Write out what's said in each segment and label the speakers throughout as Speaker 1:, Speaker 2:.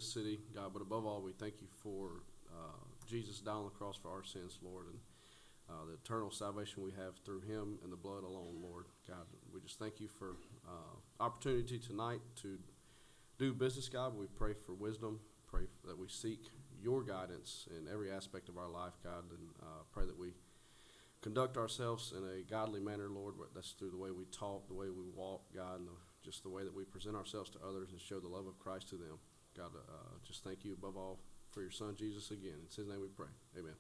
Speaker 1: city, God, but above all, we thank you for Jesus dying on the cross for our sins, Lord, and the eternal salvation we have through him and the blood alone, Lord. God, we just thank you for opportunity tonight to do business, God. We pray for wisdom, pray that we seek your guidance in every aspect of our life, God, and pray that we conduct ourselves in a godly manner, Lord. That's through the way we talk, the way we walk, God, and just the way that we present ourselves to others and show the love of Christ to them. God, just thank you above all for your son, Jesus, again. In his name we pray. Amen.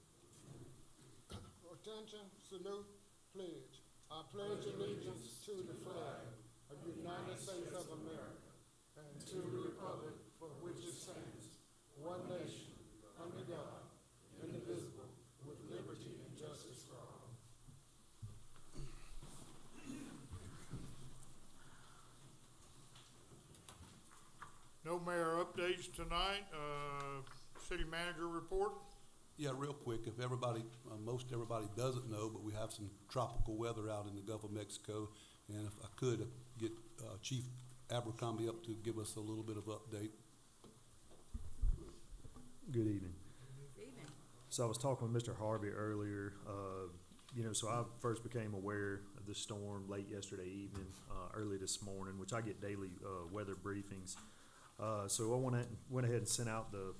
Speaker 2: Attention, salute, pledge. I pledge allegiance to the flag of the United States of America and to the republic for which it stands, one nation, under God, indivisible, with liberty and justice for all. No mayor updates tonight. City manager report.
Speaker 3: Yeah, real quick, if everybody, most everybody doesn't know, but we have some tropical weather out in the Gulf of Mexico, and if I could get Chief Abercrombie up to give us a little bit of update.
Speaker 4: Good evening.
Speaker 5: Good evening.
Speaker 4: So I was talking with Mr. Harvey earlier. So I first became aware of the storm late yesterday evening, early this morning, which I get daily weather briefings. So I went ahead and sent out the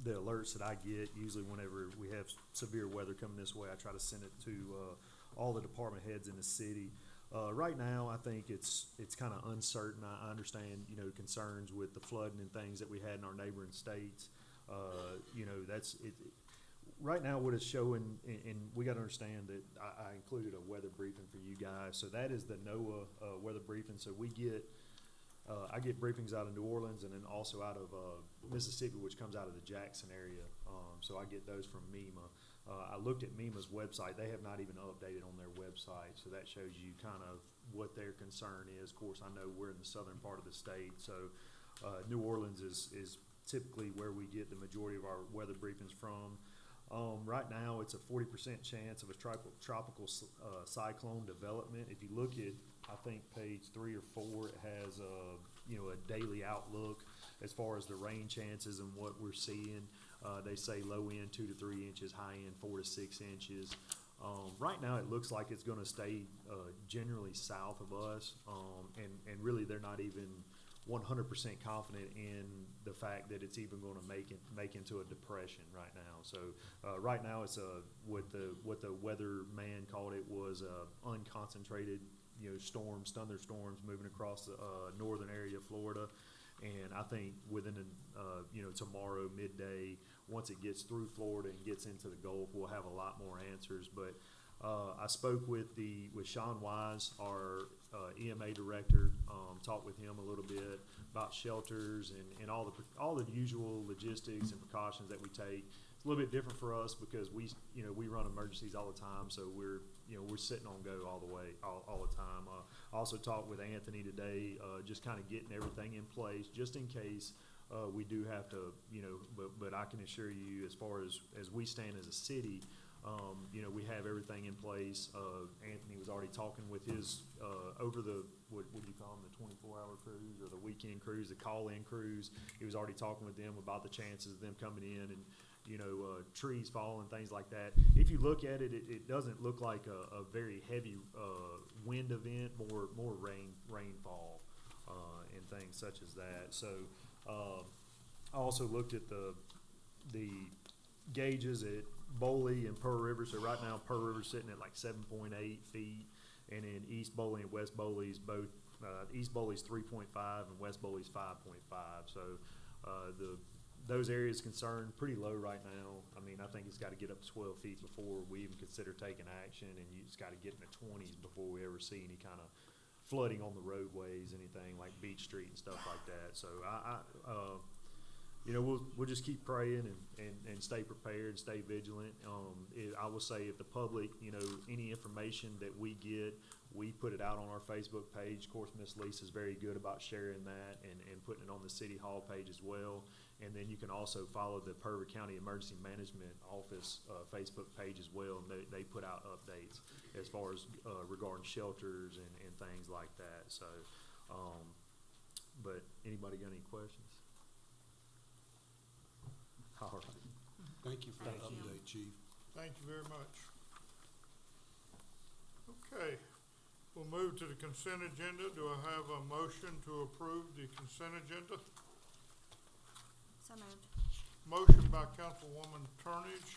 Speaker 4: alerts that I get. Usually whenever we have severe weather coming this way, I try to send it to all the department heads in the city. Right now, I think it's kind of uncertain. I understand, concerns with the flooding and things that we had in our neighboring states. That's it. Right now, what it's showing, and we got to understand that I included a weather briefing for you guys. So that is the NOAA weather briefing. So I get briefings out of New Orleans and then also out of Mississippi, which comes out of the Jackson area. So I get those from MEMA. I looked at MEMA's website. They have not even updated on their website. So that shows you kind of what their concern is. Of course, I know we're in the southern part of the state. So New Orleans is typically where we get the majority of our weather briefings from. Right now, it's a 40% chance of a tropical cyclone development. If you look at, I think, page 3 or 4, it has a daily outlook as far as the rain chances and what we're seeing. They say low end 2 to 3 inches, high end 4 to 6 inches. Right now, it looks like it's going to stay generally south of us, and really they're not even 100% confident in the fact that it's even going to make into a depression right now. So right now it's what the weatherman called it was unconcentrated storms, thunderstorms moving across the northern area of Florida. And I think within tomorrow midday, once it gets through Florida and gets into the Gulf, we'll have a lot more answers. But I spoke with Sean Wise, our EMA director, talked with him a little bit about shelters and all the usual logistics and precautions that we take. It's a little bit different for us because we run emergencies all the time, so we're sitting on go all the time. I also talked with Anthony today, just kind of getting everything in place just in case we do have to, but I can assure you, as far as we stand as a city, we have everything in place. Anthony was already talking with his over the what do you call them, the 24-hour cruise or the weekend cruise, the call-in cruise. He was already talking with them about the chances of them coming in and trees falling, things like that. If you look at it, it doesn't look like a very heavy wind event, more rainfall and things such as that. So I also looked at the gauges at Boley and Pearl River. So right now Pearl River's sitting at like 7.8 feet, and then East Boley and West Boley's both East Boley's 3.5 and West Boley's 5.5. So those areas concerned pretty low right now. I mean, I think it's got to get up to 12 feet before we even consider taking action, and it's got to get in the 20s before we ever see any kind of flooding on the roadways, anything like Beach Street and stuff like that. So we'll just keep praying and stay prepared, stay vigilant. I will say, if the public, any information that we get, we put it out on our Facebook page. Of course, Miss Lisa's very good about sharing that and putting it on the City Hall page as well. And then you can also follow the Purvis County Emergency Management Office Facebook page as well. And they put out updates as far as regarding shelters and things like that. So, but anybody got any questions? All right.
Speaker 3: Thank you for the
Speaker 5: Thank you.
Speaker 3: update, Chief.
Speaker 2: Thank you very much. Okay, we'll move to the consent agenda. Do I have a motion to approve the consent agenda?
Speaker 5: So moved.
Speaker 2: Motion by Councilwoman Turnage.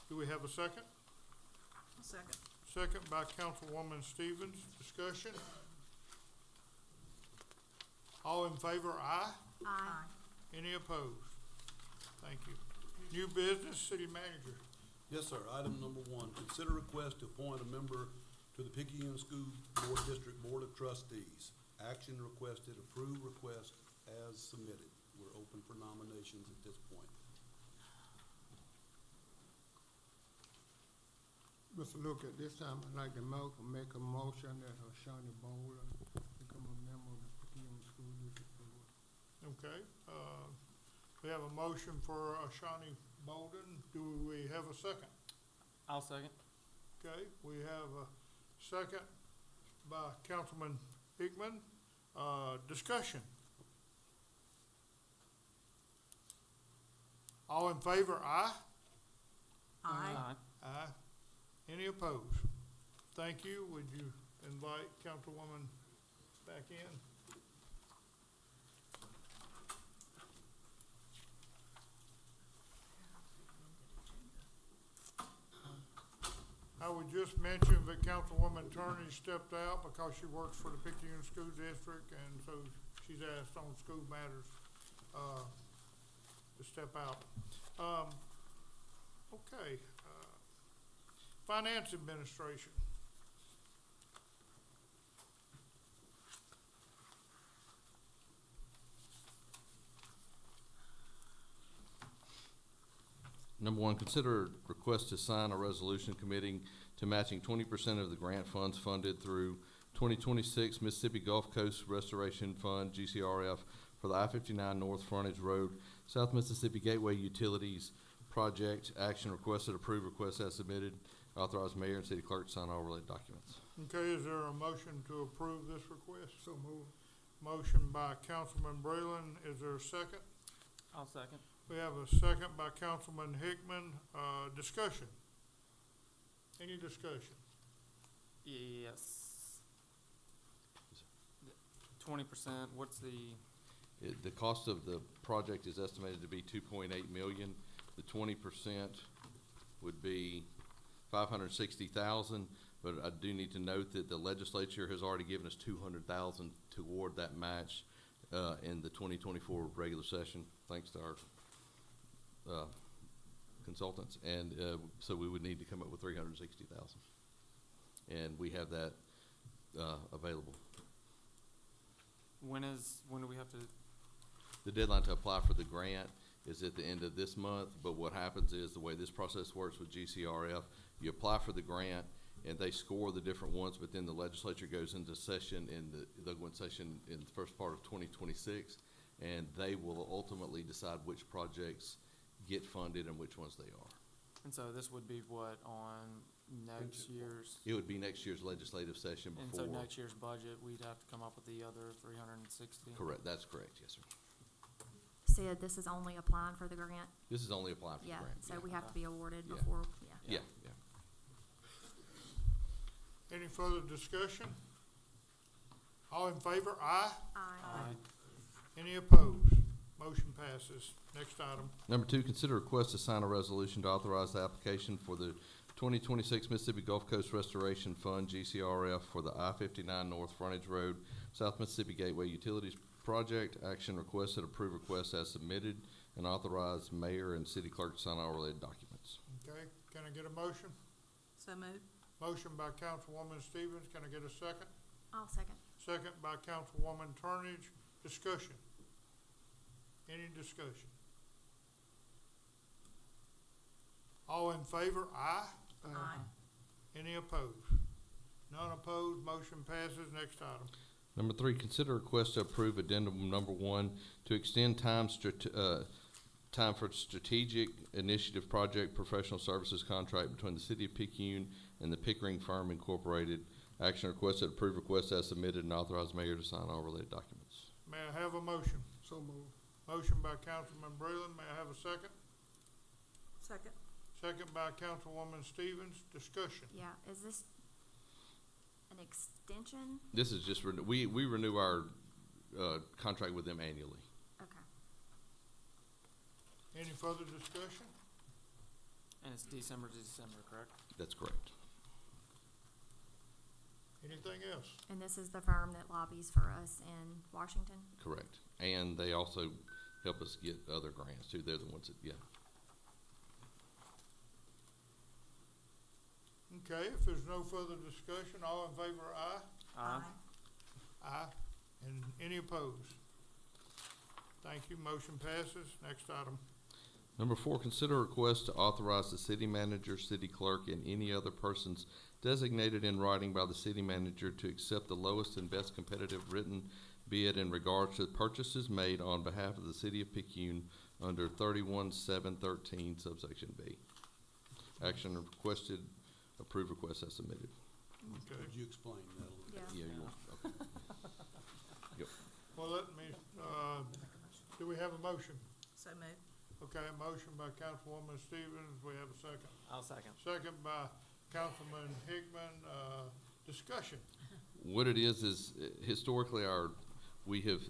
Speaker 2: Do we have a second?
Speaker 5: Second.
Speaker 2: Second by Councilwoman Stevens. Discussion? All in favor, aye.
Speaker 5: Aye.
Speaker 2: Any opposed? Thank you. New business, city manager.
Speaker 3: Yes, sir. Item number 1, consider request to appoint a member to the Picayune School Board District Board of Trustees. Action requested, approve request as submitted. We're open for nominations at this point.
Speaker 2: Mr. Luke, at this time, I'd like to make a motion that Shawnee Bowler become a member of the Picayune School District Board. Okay, we have a motion for Shawnee Bolden. Do we have a second?
Speaker 6: I'll second.
Speaker 2: Okay, we have a second by Councilman Hickman. Discussion. All in favor, aye?
Speaker 5: Aye.
Speaker 2: Aye. Any opposed? Thank you. Would you invite Councilwoman back in? I would just mention that Councilwoman Turney stepped out because she works for the Picayune School District, and so she's asked on school matters, to step out. Okay, Finance Administration.
Speaker 7: Number 1, consider request to sign a resolution committing to matching 20% of the grant funds funded through 2026 Mississippi Gulf Coast Restoration Fund, GCRF, for the I-59 North Frontage Road, South Mississippi Gateway Utilities Project. Action requested, approve request as submitted. Authorize mayor and city clerk to sign all related documents.
Speaker 2: Okay, is there a motion to approve this request? So moved. Motion by Councilman Braylon. Is there a second?
Speaker 6: I'll second.
Speaker 2: We have a second by Councilman Hickman. Discussion. Any discussion?
Speaker 6: Yes. 20%, what's
Speaker 7: The cost of the project is estimated to be $2.8 million. The 20% would be $560,000, but I do need to note that the legislature has already given us $200,000 toward that match in the 2024 regular session, thanks to our consultants, and so we would need to come up with $360,000, and we have that available.
Speaker 6: when do we have to,
Speaker 7: The deadline to apply for the grant is at the end of this month, but what happens is, the way this process works with GCRF, you apply for the grant and they score the different ones, but then the legislature goes into session they'll go in session in the first part of 2026, and they will ultimately decide which projects get funded and which ones they are.
Speaker 6: and so this would be what, on next year's,
Speaker 7: It would be next year's legislative session
Speaker 6: and
Speaker 7: before.
Speaker 6: so next year's budget, we'd have to come up with the other 360?
Speaker 7: Correct, that's correct, yes, sir.
Speaker 5: Sid, this is only applying for the grant?
Speaker 7: This is only applying for the
Speaker 5: Yeah,
Speaker 7: grant.
Speaker 5: so we have to be awarded
Speaker 7: Yeah.
Speaker 5: before, yeah.
Speaker 7: Yeah, yeah.
Speaker 2: Any further discussion? All in favor, aye?
Speaker 5: Aye.
Speaker 2: Any opposed? Motion passes. Next item.
Speaker 7: Number 2, consider request to sign a resolution to authorize the application for the 2026 Mississippi Gulf Coast Restoration Fund, GCRF, for the I-59 North Frontage Road, South Mississippi Gateway Utilities Project. Action requested, approve request as submitted, and authorize mayor and city clerk to sign all related documents.
Speaker 2: Okay, can I get a motion?
Speaker 5: So moved.
Speaker 2: Motion by Councilwoman Stevens. Can I get a second?
Speaker 5: I'll second.
Speaker 2: Second by Councilwoman Turnage. Discussion. Any discussion? All in favor, aye?
Speaker 5: Aye.
Speaker 2: Any opposed? None opposed, motion passes. Next item.
Speaker 7: Number 3, consider request to approve addendum number 1 to extend time for strategic initiative project professional services contract between the city of Picayune and the Pickering Firm Incorporated. Action requested, approve request as submitted, and authorize mayor to sign all related documents.
Speaker 2: May I have a motion? So moved. Motion by Councilman Breland. May I have a second?
Speaker 8: Second.
Speaker 2: Second by Councilwoman Stevens. Discussion.
Speaker 5: Yeah, is this an extension?
Speaker 7: This is just, we renew our, contract with them annually.
Speaker 5: Okay.
Speaker 2: Any further discussion?
Speaker 6: And it's December to December, correct?
Speaker 7: That's correct.
Speaker 2: Anything else?
Speaker 5: And this is the firm that lobbies for us in Washington?
Speaker 7: Correct. And they also help us get other grants too. They're the ones that, yeah.
Speaker 2: Okay, if there's no further discussion, all in favor, aye?
Speaker 6: Aye.
Speaker 2: Aye. And any opposed? Thank you. Motion passes. Next item.
Speaker 7: Number 4, consider a request to authorize the city manager, city clerk, and any other persons designated in writing by the city manager to accept the lowest and best competitive written bid in regards to purchases made on behalf of the city of Picayune under 31-713 subsection B. Action requested, approve request as submitted.
Speaker 2: Okay.
Speaker 3: Could you explain that a little bit?
Speaker 5: Yeah.
Speaker 7: Yeah, you want, okay. Yep.
Speaker 2: Well, let me, do we have a motion?
Speaker 8: So moved.
Speaker 2: Okay, a motion by Councilwoman Stevens. We have a second.
Speaker 6: I'll second.
Speaker 2: Second by Councilman Hickman. Discussion.
Speaker 7: What it is historically we have,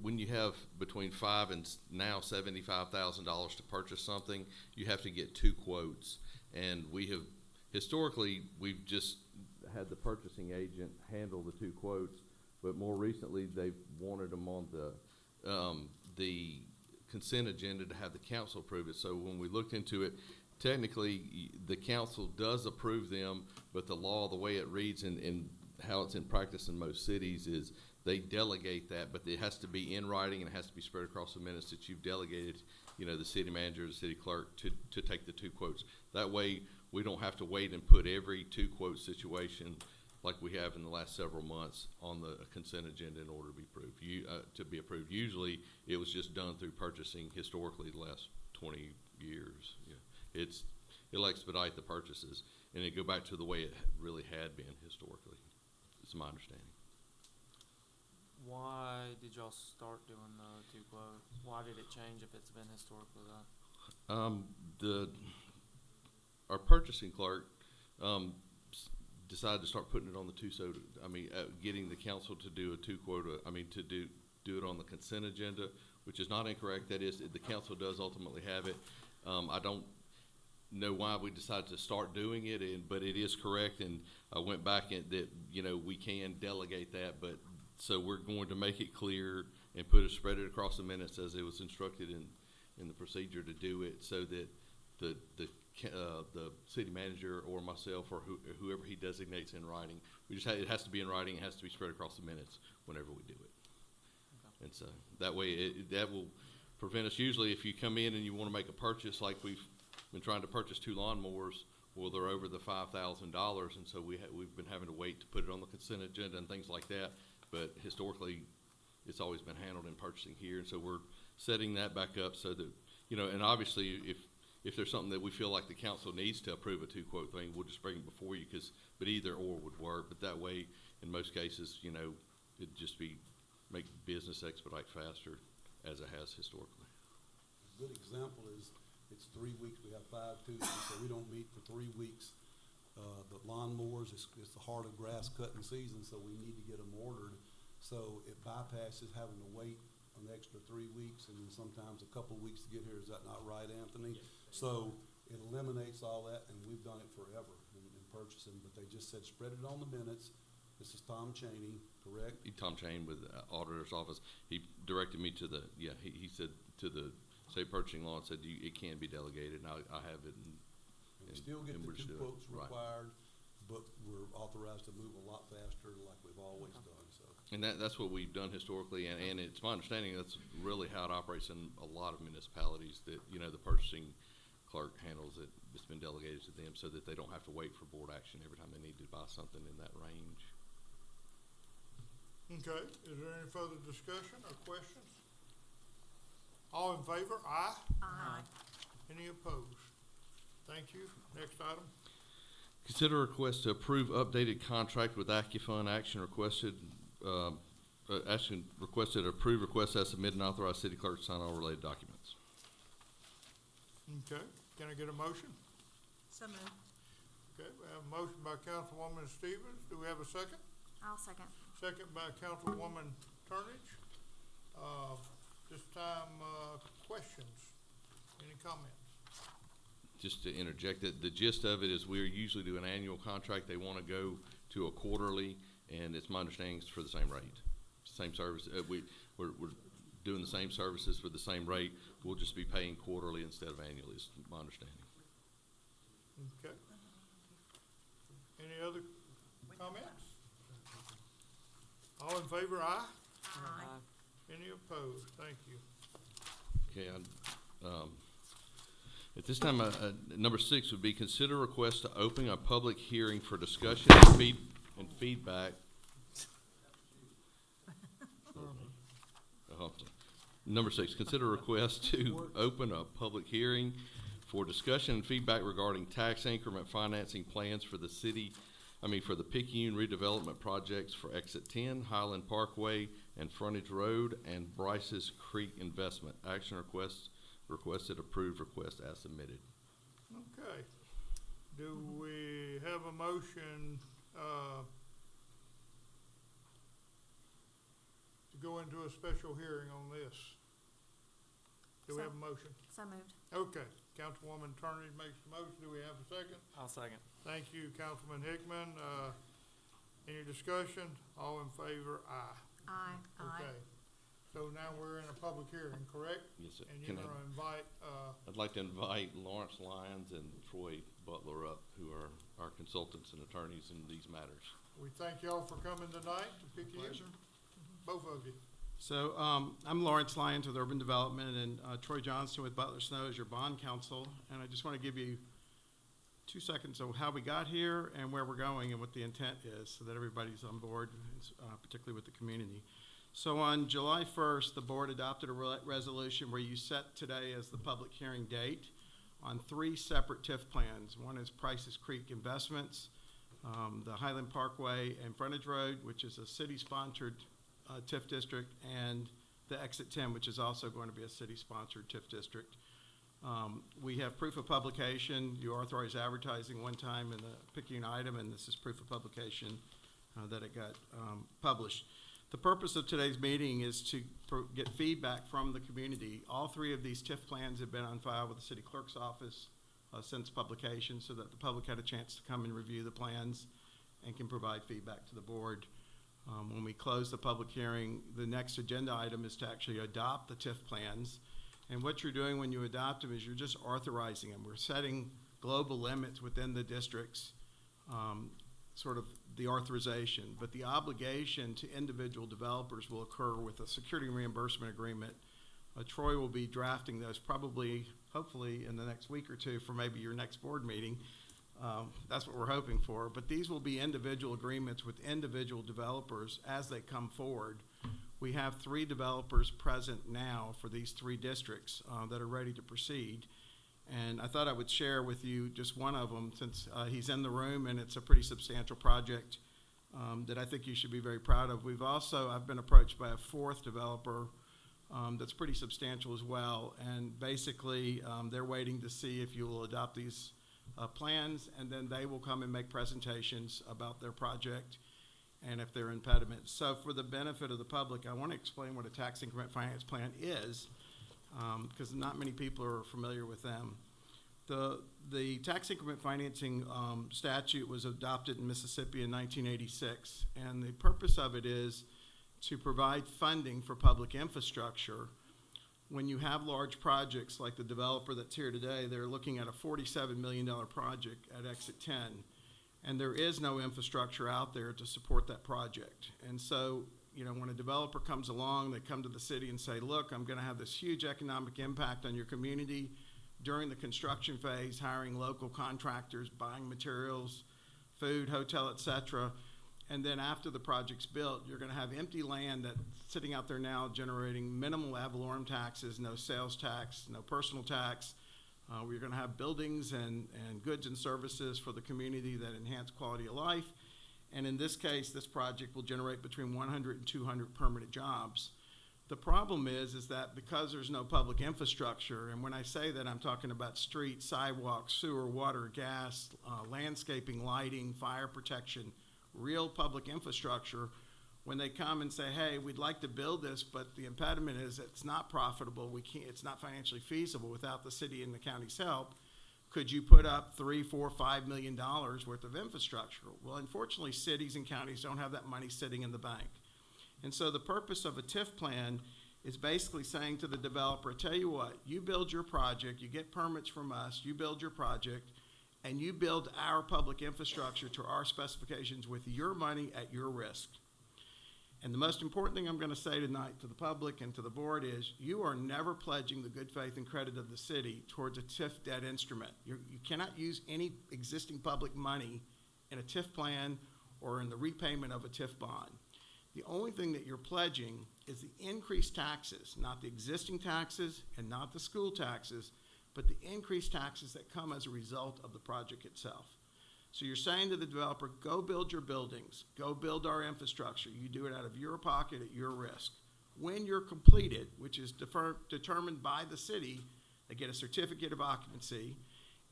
Speaker 7: when you have between $5,000 and now $75,000 to purchase something, you have to get 2 quotes. And historically, we've just had the purchasing agent handle the 2 quotes, but more recently, they've wanted them on the consent agenda to have the council approve it. So when we looked into it, technically, the council does approve them, but the law, the way it reads and how it's in practice in most cities is they delegate that, but it has to be in writing and it has to be spread across the minutes that you've delegated, the city manager, the city clerk to take the 2 quotes. That way, we don't have to wait and put every 2 quote situation like we have in the last several months on the consent agenda in order to be approved. Usually, it was just done through purchasing historically the last 20 years. Yeah. It'll expedite the purchases, and it go back to the way it really had been historically. It's my understanding.
Speaker 6: Why did y'all start doing the 2 quotes? Why did it change if it's been historically done?
Speaker 7: Our purchasing clerk, decided to start putting it on the 2, getting the council to do a 2 quote, to do it on the consent agenda, which is not incorrect. That is, the council does ultimately have it. I don't know why we decided to start doing it, but it is correct, and I went back and that, we can delegate that, but so we're going to make it clear and spread it across the minutes as it was instructed in the procedure to do it, so that the city manager or myself or whoever he designates in writing, it has to be in writing, it has to be spread across the minutes whenever we do it. Okay. And so that way that will prevent us, usually if you come in and you want to make a purchase, like we've been trying to purchase 2 lawnmowers, well, they're over the $5,000, and so we've been having to wait to put it on the consent agenda and things like that, but historically, it's always been handled in purchasing here, and so we're setting that back up so that, and obviously, if there's something that we feel like the council needs to approve a 2 quote thing, we'll just bring it before you, but either or would work, but that way, in most cases, it'd just make business expedite faster, as it has historically.
Speaker 3: A good example is, it's 3 weeks, we have 5 Tuesdays, so we don't meet for 3 weeks. The lawnmowers, it's the heart of grass cutting season, so we need to get them ordered. So it bypasses having to wait an extra 3 weeks and then sometimes a couple of weeks to get here. Is that not right, Anthony? Yes. So it eliminates all that, and we've done it forever in purchasing, but they just said spread it on the minutes. This is Tom Chaney, correct?
Speaker 7: Tom Chaney with the auditor's office. He directed me to he said to the state purchasing law and said it can be delegated, and I have it. And
Speaker 3: we still get the 2 quotes required, but we're authorized to move a lot faster like we've always done. So.
Speaker 7: And that's what we've done historically, and it's my understanding that's really how it operates in a lot of municipalities, that, the purchasing clerk handles it. It's been delegated to them so that they don't have to wait for board action every time they need to buy something in that range.
Speaker 2: Okay, is there any further discussion or questions? All in favor? Aye.
Speaker 8: Aye.
Speaker 2: Any opposed? Thank you. Next item.
Speaker 7: Consider a request to approve updated contract with AccuFund. Action requested approve request as submitted and authorize city clerk to sign all related documents.
Speaker 2: Okay, Can I get a motion?
Speaker 5: So moved.
Speaker 2: Okay, we have a motion by Councilwoman Stevens. Do we have a second?
Speaker 5: I'll second.
Speaker 2: Second by Councilwoman Turnage. This time, questions? Any comments?
Speaker 7: Just to interject, the gist of it is we usually do an annual contract. They want to go to a quarterly, and it's my understanding it's for the same rate, same service. We're doing the same services for the same rate. We'll just be paying quarterly instead of annually, is my understanding.
Speaker 2: Okay. Any other comments? All in favor, aye?
Speaker 5: Aye.
Speaker 2: Any opposed? Thank you.
Speaker 7: Okay, at this time, number 6 would be consider request to open a public hearing for discussion and feedback. Number 6, consider request to open a public hearing for discussion and feedback regarding tax increment financing plans for the for the Picayune redevelopment projects for Exit 10, Highland Parkway, and Frontage Road, and Bryce's Creek Investment. Action requested, approved request as submitted.
Speaker 2: Okay. Do we have a motion, to go into a special hearing on this? Do we have a motion?
Speaker 5: So moved.
Speaker 2: Okay, Councilwoman Turner makes the motion. Do we have a second?
Speaker 6: I'll second.
Speaker 2: Thank you, Councilman Hickman. Any discussion? All in favor? Aye.
Speaker 5: Aye.
Speaker 2: Okay. So now we're in a public hearing, correct?
Speaker 7: Yes, sir.
Speaker 2: And you're
Speaker 7: Can I-
Speaker 2: gonna invite,
Speaker 7: I'd like to invite Lawrence Lyons and Troy Butler up, who are our consultants and attorneys in these matters.
Speaker 2: we thank y'all for coming tonight to Picayune. Both of you.
Speaker 8: So I'm Lawrence Lyons with Urban Development, and Troy Johnston with Butler Snow is your bond counsel. And I just want to give you 2 seconds of how we got here and where we're going and what the intent is, so that everybody's on board, particularly with the community. So on July 1st, the board adopted a resolution where you set today as the public hearing date on 3 separate TIF plans. One is Price's Creek Investments, the Highland Parkway and Frontage Road, which is a city-sponsored TIF district, and the Exit 10, which is also going to be a city-sponsored TIF district. We have proof of publication. You authorized advertising one time in the Picayune item, and this is proof of publication that it got published. The purpose of today's meeting is to get feedback from the community. All 3 of these TIF plans have been on file with the city clerk's office since publication, so that the public had a chance to come and review the plans and can provide feedback to the board. When we close the public hearing, the next agenda item is to actually adopt the TIF plans. And what you're doing when you adopt them is you're just authorizing them. We're setting global limits within the districts, sort of the authorization. But the obligation to individual developers will occur with a security reimbursement agreement. Troy will be drafting those probably, hopefully, in the next week or 2 for maybe your next board meeting. That's what we're hoping for. But these will be individual agreements with individual developers as they come forward. We have 3 developers present now for these 3 districts that are ready to proceed. And I thought I would share with you just one of them, since he's in the room, and it's a pretty substantial project that I think you should be very proud of. I've been approached by a 4th developer that's pretty substantial as well. And basically, they're waiting to see if you will adopt these plans, and then they will come and make presentations about their project and if there are impediments. So for the benefit of the public, I want to explain what a tax increment finance plan is, because not many people are familiar with them. The tax increment financing statute was adopted in Mississippi in 1986, and the purpose of it is to provide funding for public infrastructure. When you have large projects like the developer that's here today, they're looking at a $47 million project at Exit 10, and there is no infrastructure out there to support that project. And so, when a developer comes along, they come to the city and say, look, I'm gonna have this huge economic impact on your community during the construction phase, hiring local contractors, buying materials, food, hotel, et cetera. And then after the project's built, you're gonna have empty land that's sitting out there now generating minimal ad valorem taxes, no sales tax, no personal tax. We're gonna have buildings and goods and services for the community that enhance quality of life. And in this case, this project will generate between 100 and 200 permanent jobs. The problem is that because there's no public infrastructure, and when I say that, I'm talking about streets, sidewalks, sewer, water, gas, landscaping, lighting, fire protection, real public infrastructure. When they come and say, hey, we'd like to build this, but the impediment is it's not profitable, it's not financially feasible without the city and the county's help, could you put up $3, $4, $5 million worth of infrastructure? Well, unfortunately, cities and counties don't have that money sitting in the bank. And so the purpose of a TIF plan is basically saying to the developer, tell you what, you build your project, you get permits from us, you build your project, and you build our public infrastructure to our specifications with your money at your risk. And the most important thing I'm going to say tonight to the public and to the board is you are never pledging the good faith and credit of the city towards a TIF debt instrument. You cannot use any existing public money in a TIF plan or in the repayment of a TIF bond. The only thing that you're pledging is the increased taxes, not the existing taxes and not the school taxes, but the increased taxes that come as a result of the project itself. So you're saying to the developer, go build your buildings, go build our infrastructure. You do it out of your pocket at your risk. When you're completed, which is determined by the city, they get a certificate of occupancy,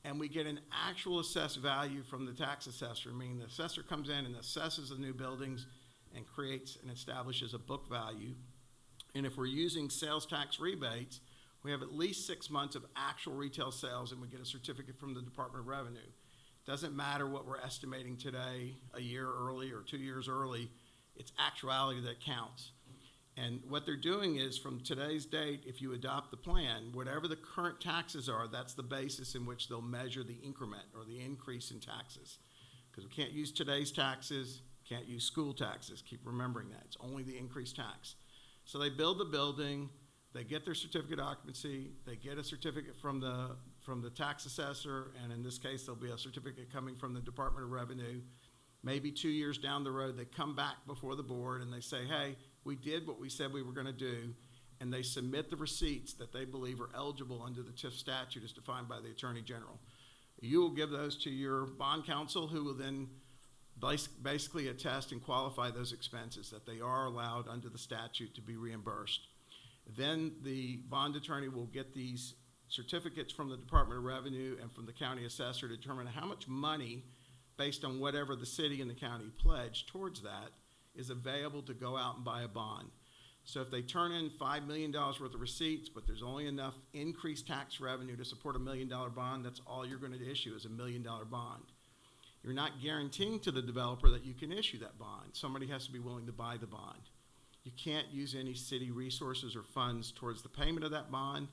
Speaker 8: and we get an actual assessed value from the tax assessor, meaning the assessor comes in and assesses the new buildings and creates and establishes a book value. And if we're using sales tax rebates, we have at least 6 months of actual retail sales, and we get a certificate from the Department of Revenue. Doesn't matter what we're estimating today, a year early or 2 years early, it's actuality that counts. And what they're doing is from today's date, if you adopt the plan, whatever the current taxes are, that's the basis in which they'll measure the increment or the increase in taxes. Because we can't use today's taxes, can't use school taxes. Keep remembering that. It's only the increased tax. So they build the building, they get their certificate of occupancy, they get a certificate from the tax assessor, and in this case, there'll be a certificate coming from the Department of Revenue. Maybe 2 years down the road, they come back before the board and they say, hey, we did what we said we were gonna do, and they submit the receipts that they believe are eligible under the TIF statute as defined by the Attorney General. You will give those to your bond counsel, who will then basically attest and qualify those expenses, that they are allowed under the statute to be reimbursed. Then the bond attorney will get these certificates from the Department of Revenue and from the county assessor to determine how much money, based on whatever the city and the county pledge towards that, is available to go out and buy a bond. So if they turn in $5 million worth of receipts, but there's only enough increased tax revenue to support a $1 million bond, that's all you're going to issue is a $1 million bond. You're not guaranteeing to the developer that you can issue that bond. Somebody has to be willing to buy the bond. You can't use any city resources or funds towards the payment of that bond.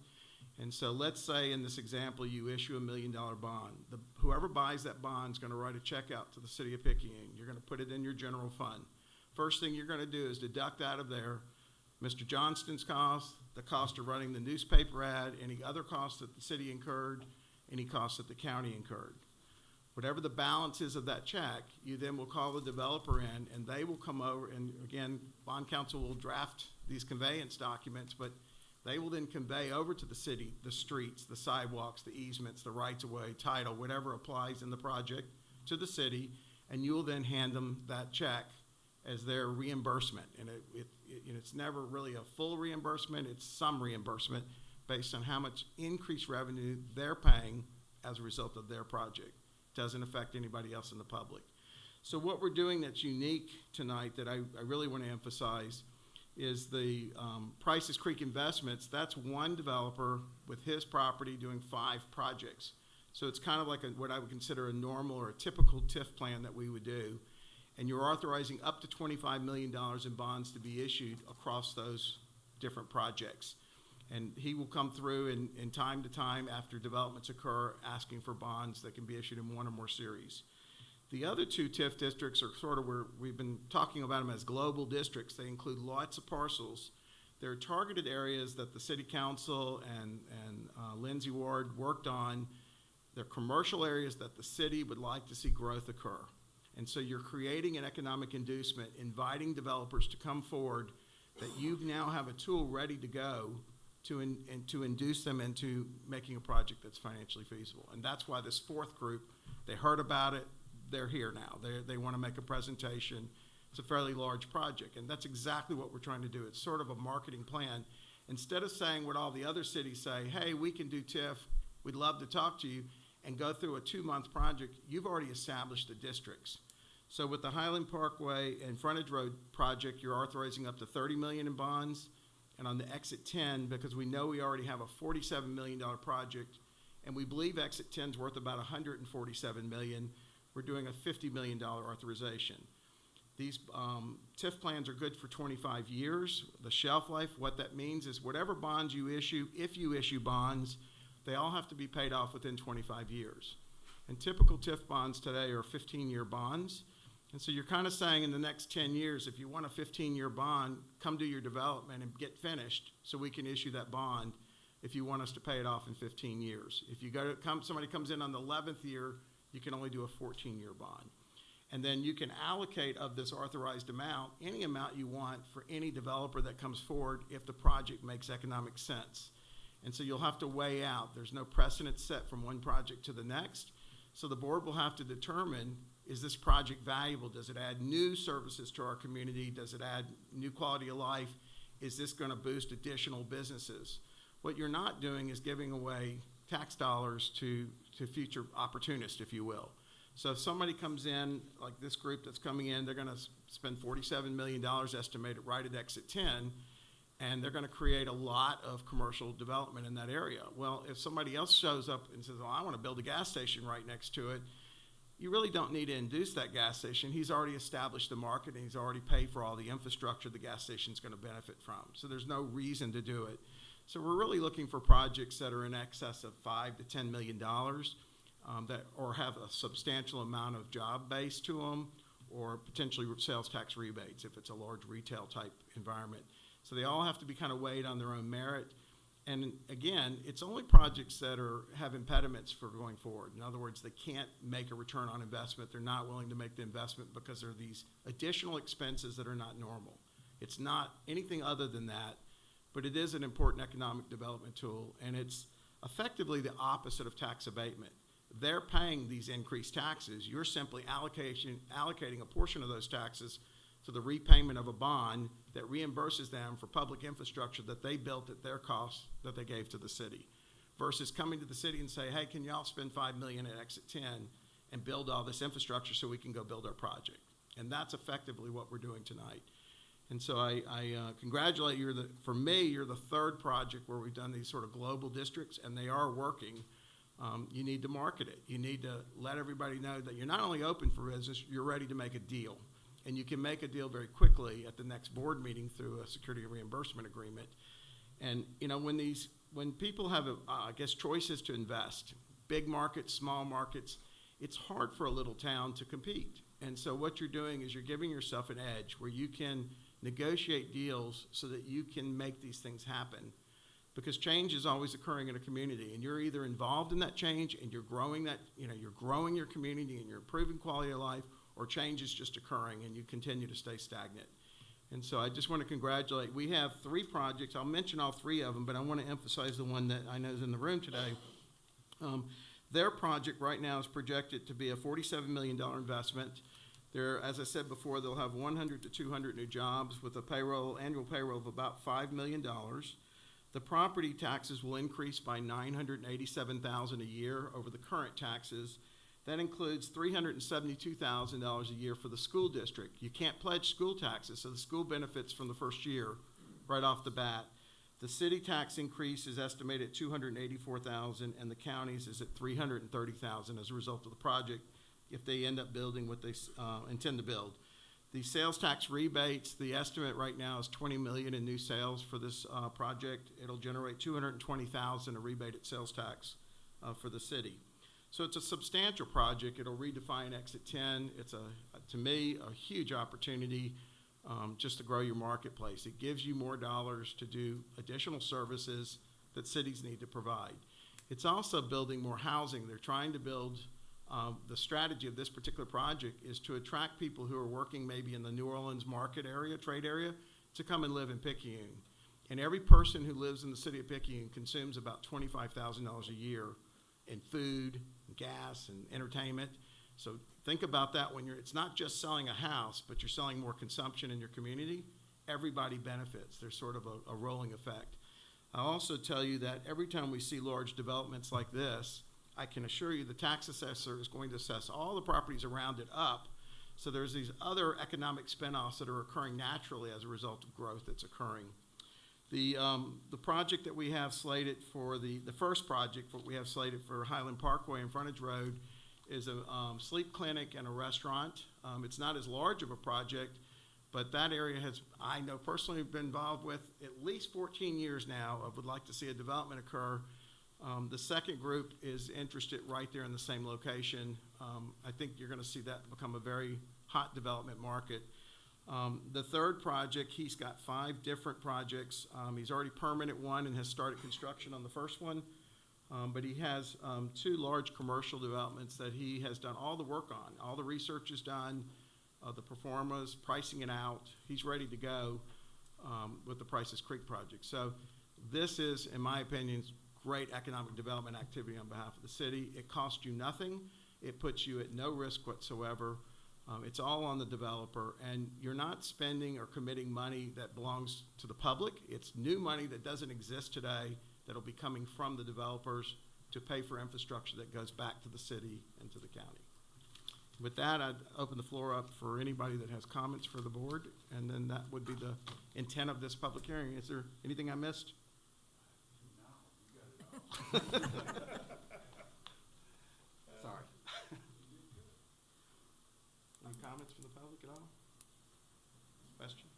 Speaker 8: And so let's say in this example, you issue a $1 million bond. Whoever buys that bond is going to write a check out to the city of Picayune. You're going to put it in your general fund. First thing you're going to do is deduct out of there Mr. Johnston's cost, the cost of running the newspaper ad, any other costs that the city incurred, any costs that the county incurred. Whatever the balance is of that check, you then will call the developer in, and they will come over, and again, bond counsel will draft these conveyance documents, but they will then convey over to the city the streets, the sidewalks, the easements, the rights-of-way, title, whatever applies in the project to the city, and you will then hand them that check as their reimbursement. And it's never really a full reimbursement, it's some reimbursement based on how much increased revenue they're paying as a result of their project. Doesn't affect anybody else in the public. So what we're doing that's unique tonight that I really want to emphasize is the Prices Creek Investments. That's one developer with his property doing 5 projects. So it's kind of like what I would consider a normal or a typical TIF plan that we would do. And you're authorizing up to $25 million in bonds to be issued across those different projects. And he will come through in time to time after developments occur, asking for bonds that can be issued in one or more series. The other 2 TIF districts are sort of where we've been talking about them as global districts. They include lots of parcels. They're targeted areas that the city council and Lindsay Ward worked on. They're commercial areas that the city would like to see growth occur. And so you're creating an economic inducement, inviting developers to come forward, that you now have a tool ready to go to induce them into making a project that's financially feasible. And that's why this 4th group, they heard about it, they're here now. They want to make a presentation, It's a fairly large project, and that's exactly what we're trying to do. It's sort of a marketing plan. Instead of saying what all the other cities say, hey, we can do TIF, we'd love to talk to you, and go through a 2-month project, you've already established the districts. So with the Highland Parkway and Frontage Road project, you're authorizing up to $30 million in bonds. And on the Exit 10, because we know we already have a $47 million project, and we believe Exit 10 is worth about $147 million, we're doing a $50 million authorization. These TIF plans are good for 25 years. The shelf life, what that means is whatever bonds you issue, if you issue bonds, they all have to be paid off within 25 years. And typical TIF bonds today are 15-year bonds. And so you're kind of saying in the next 10 years, if you want a 15-year bond, come do your development and get finished so we can issue that bond if you want us to pay it off in 15 years. If you somebody comes in on the 11th year, you can only do a 14-year bond. And then you can allocate of this authorized amount, any amount you want for any developer that comes forward if the project makes economic sense. And so you'll have to weigh out. There's no precedent set from one project to the next. So the board will have to determine, is this project valuable? Does it add new services to our community? Does it add new quality of life? Is this going to boost additional businesses? What you're not doing is giving away tax dollars to future opportunists, if you will. So if somebody comes in, like this group that's coming in, they're going to spend $47 million estimated right at Exit 10, and they're going to create a lot of commercial development in that area. Well, if somebody else shows up and says, well, I want to build a gas station right next to it, you really don't need to induce that gas station. He's already established the market, and he's already paid for all the infrastructure the gas station's going to benefit from. So there's no reason to do it. So we're really looking for projects that are in excess of $5 to $10 million. Or have a substantial amount of job base to them, or potentially sales tax rebates if it's a large retail type environment. So they all have to be kind of weighed on their own merit. And again, it's only projects that have impediments for going forward. In other words, they can't make a return on investment. They're not willing to make the investment because there are these additional expenses that are not normal. It's not anything other than that, but it is an important economic development tool, and it's effectively the opposite of tax abatement. They're paying these increased taxes. You're simply allocating a portion of those taxes to the repayment of a bond that reimburses them for public infrastructure that they built at their cost that they gave to the city, versus coming to the city and say, hey, can y'all spend $5 million at Exit 10 and build all this infrastructure so we can go build our project? And that's effectively what we're doing tonight. And so I congratulate you. For me, you're the third project where we've done these sort of global districts, and they are working. You need to market it. You need to let everybody know that you're not only open for business, you're ready to make a deal. And you can make a deal very quickly at the next board meeting through a security reimbursement agreement. And you know, when people have, choices to invest, big markets, small markets, it's hard for a little town to compete. And so what you're doing is you're giving yourself an edge where you can negotiate deals so that you can make these things happen. Because change is always occurring in a community, and you're either involved in that change and you're growing that, you're growing your community and you're improving quality of life, or change is just occurring and you continue to stay stagnant. And so I just want to congratulate. We have 3 projects. I'll mention all 3 of them, but I want to emphasize the one that I know is in the room today. Their project right now is projected to be a $47 million investment. As I said before, they'll have 100 to 200 new jobs with a annual payroll of about $5 million. The property taxes will increase by $987,000 a year over the current taxes. That includes $372,000 a year for the school district. You can't pledge school taxes, so the school benefits from the first year right off the bat. The city tax increase is estimated at $284,000, and the county's is at $330,000 as a result of the project if they end up building what they intend to build. The sales tax rebates, the estimate right now is $20 million in new sales for this project. It'll generate $220,000 in rebated sales tax for the city. So it's a substantial project. It'll redefine Exit 10. It's, to me, a huge opportunity just to grow your marketplace. It gives you more dollars to do additional services that cities need to provide. It's also building more housing. They're trying to build, the strategy of this particular project is to attract people who are working maybe in the New Orleans market area, trade area, to come and live in Picayune. And every person who lives in the city of Picayune consumes about $25,000 a year in food, and gas, and entertainment. So think about that when it's not just selling a house, but you're selling more consumption in your community. Everybody benefits. There's sort of a rolling effect. I'll also tell you that every time we see large developments like this, I can assure you the tax assessor is going to assess all the properties around it up. So there's these other economic spinoffs that are occurring naturally as a result of growth that's occurring. The project that we have slated for the first project, what we have slated for Highland Parkway and Frontage Road, is a sleep clinic and a restaurant. It's not as large of a project, but that area has, I know personally, been involved with at least 14 years now. I would like to see a development occur. The second group is interested right there in the same location. I think you're going to see that become a very hot development market. The third project, he's got 5 different projects. He's already permitted one and has started construction on the first one. But he has 2 large commercial developments that he has done all the work on. All the research is done, the performers, pricing it out. He's ready to go with the Prices Creek project. So this is, in my opinion, great economic development activity on behalf of the city. It costs you nothing. It puts you at no risk whatsoever. It's all on the developer, and you're not spending or committing money that belongs to the public. It's new money that doesn't exist today that'll be coming from the developers to pay for infrastructure that goes back to the city and to the county. With that, I'd open the floor up for anybody that has comments for the board, and then that would be the intent of this public hearing. Is there anything I missed? Sorry. Any comments from the public at all? Questions?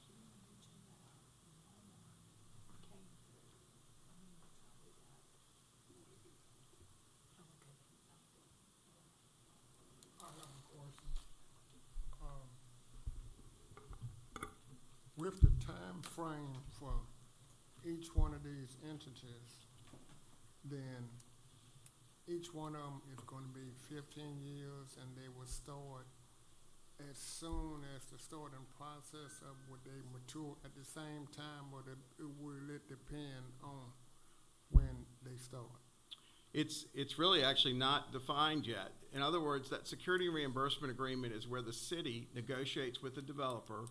Speaker 2: I have a question. With the time frame for each one of these entities, then each one of them is going to be 15 years, and they will start as soon as the starting process of would they mature at the same time, or will it depend on when they start?
Speaker 8: It's really actually not defined yet. In other words, that security reimbursement agreement is where the city negotiates with the developer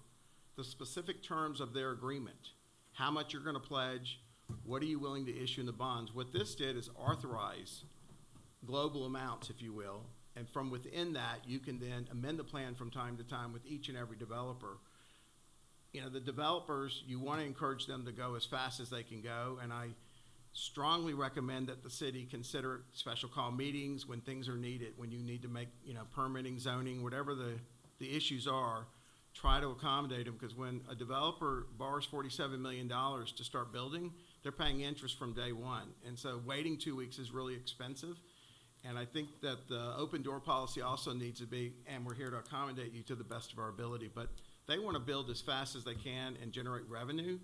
Speaker 8: the specific terms of their agreement. How much you're going to pledge, what are you willing to issue in the bonds? What this did is authorize global amounts, if you will, and from within that, you can then amend the plan from time to time with each and every developer. You know, the developers, you want to encourage them to go as fast as they can go, and I strongly recommend that the city consider special call meetings when things are needed, when you need to make, permitting, zoning, whatever the issues are, try to accommodate them, because when a developer borrows $47 million to start building, they're paying interest from day one. And so waiting 2 weeks is really expensive. And I think that the open door policy also needs to be, and we're here to accommodate you to the best of our ability, but they want to build as fast as they can and generate revenue.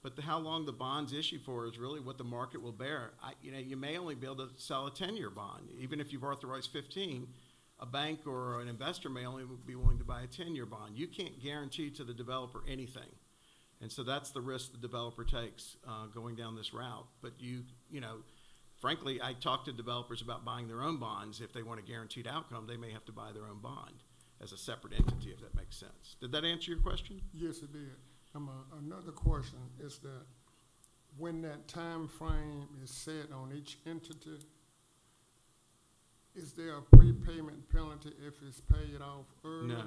Speaker 8: But how long the bonds issue for is really what the market will bear. You may only be able to sell a 10-year bond. Even if you've authorized 15, a bank or an investor may only be willing to buy a 10-year bond. You can't guarantee to the developer anything. And so that's the risk the developer takes going down this route. But frankly, I talk to developers about buying their own bonds. If they want a guaranteed outcome, they may have to buy their own bond as a separate entity, if that makes sense. Did that answer your question?
Speaker 2: Yes, it did. Another question is that when that time frame is set on each entity, is there a prepayment penalty if it's paid off early?
Speaker 8: No.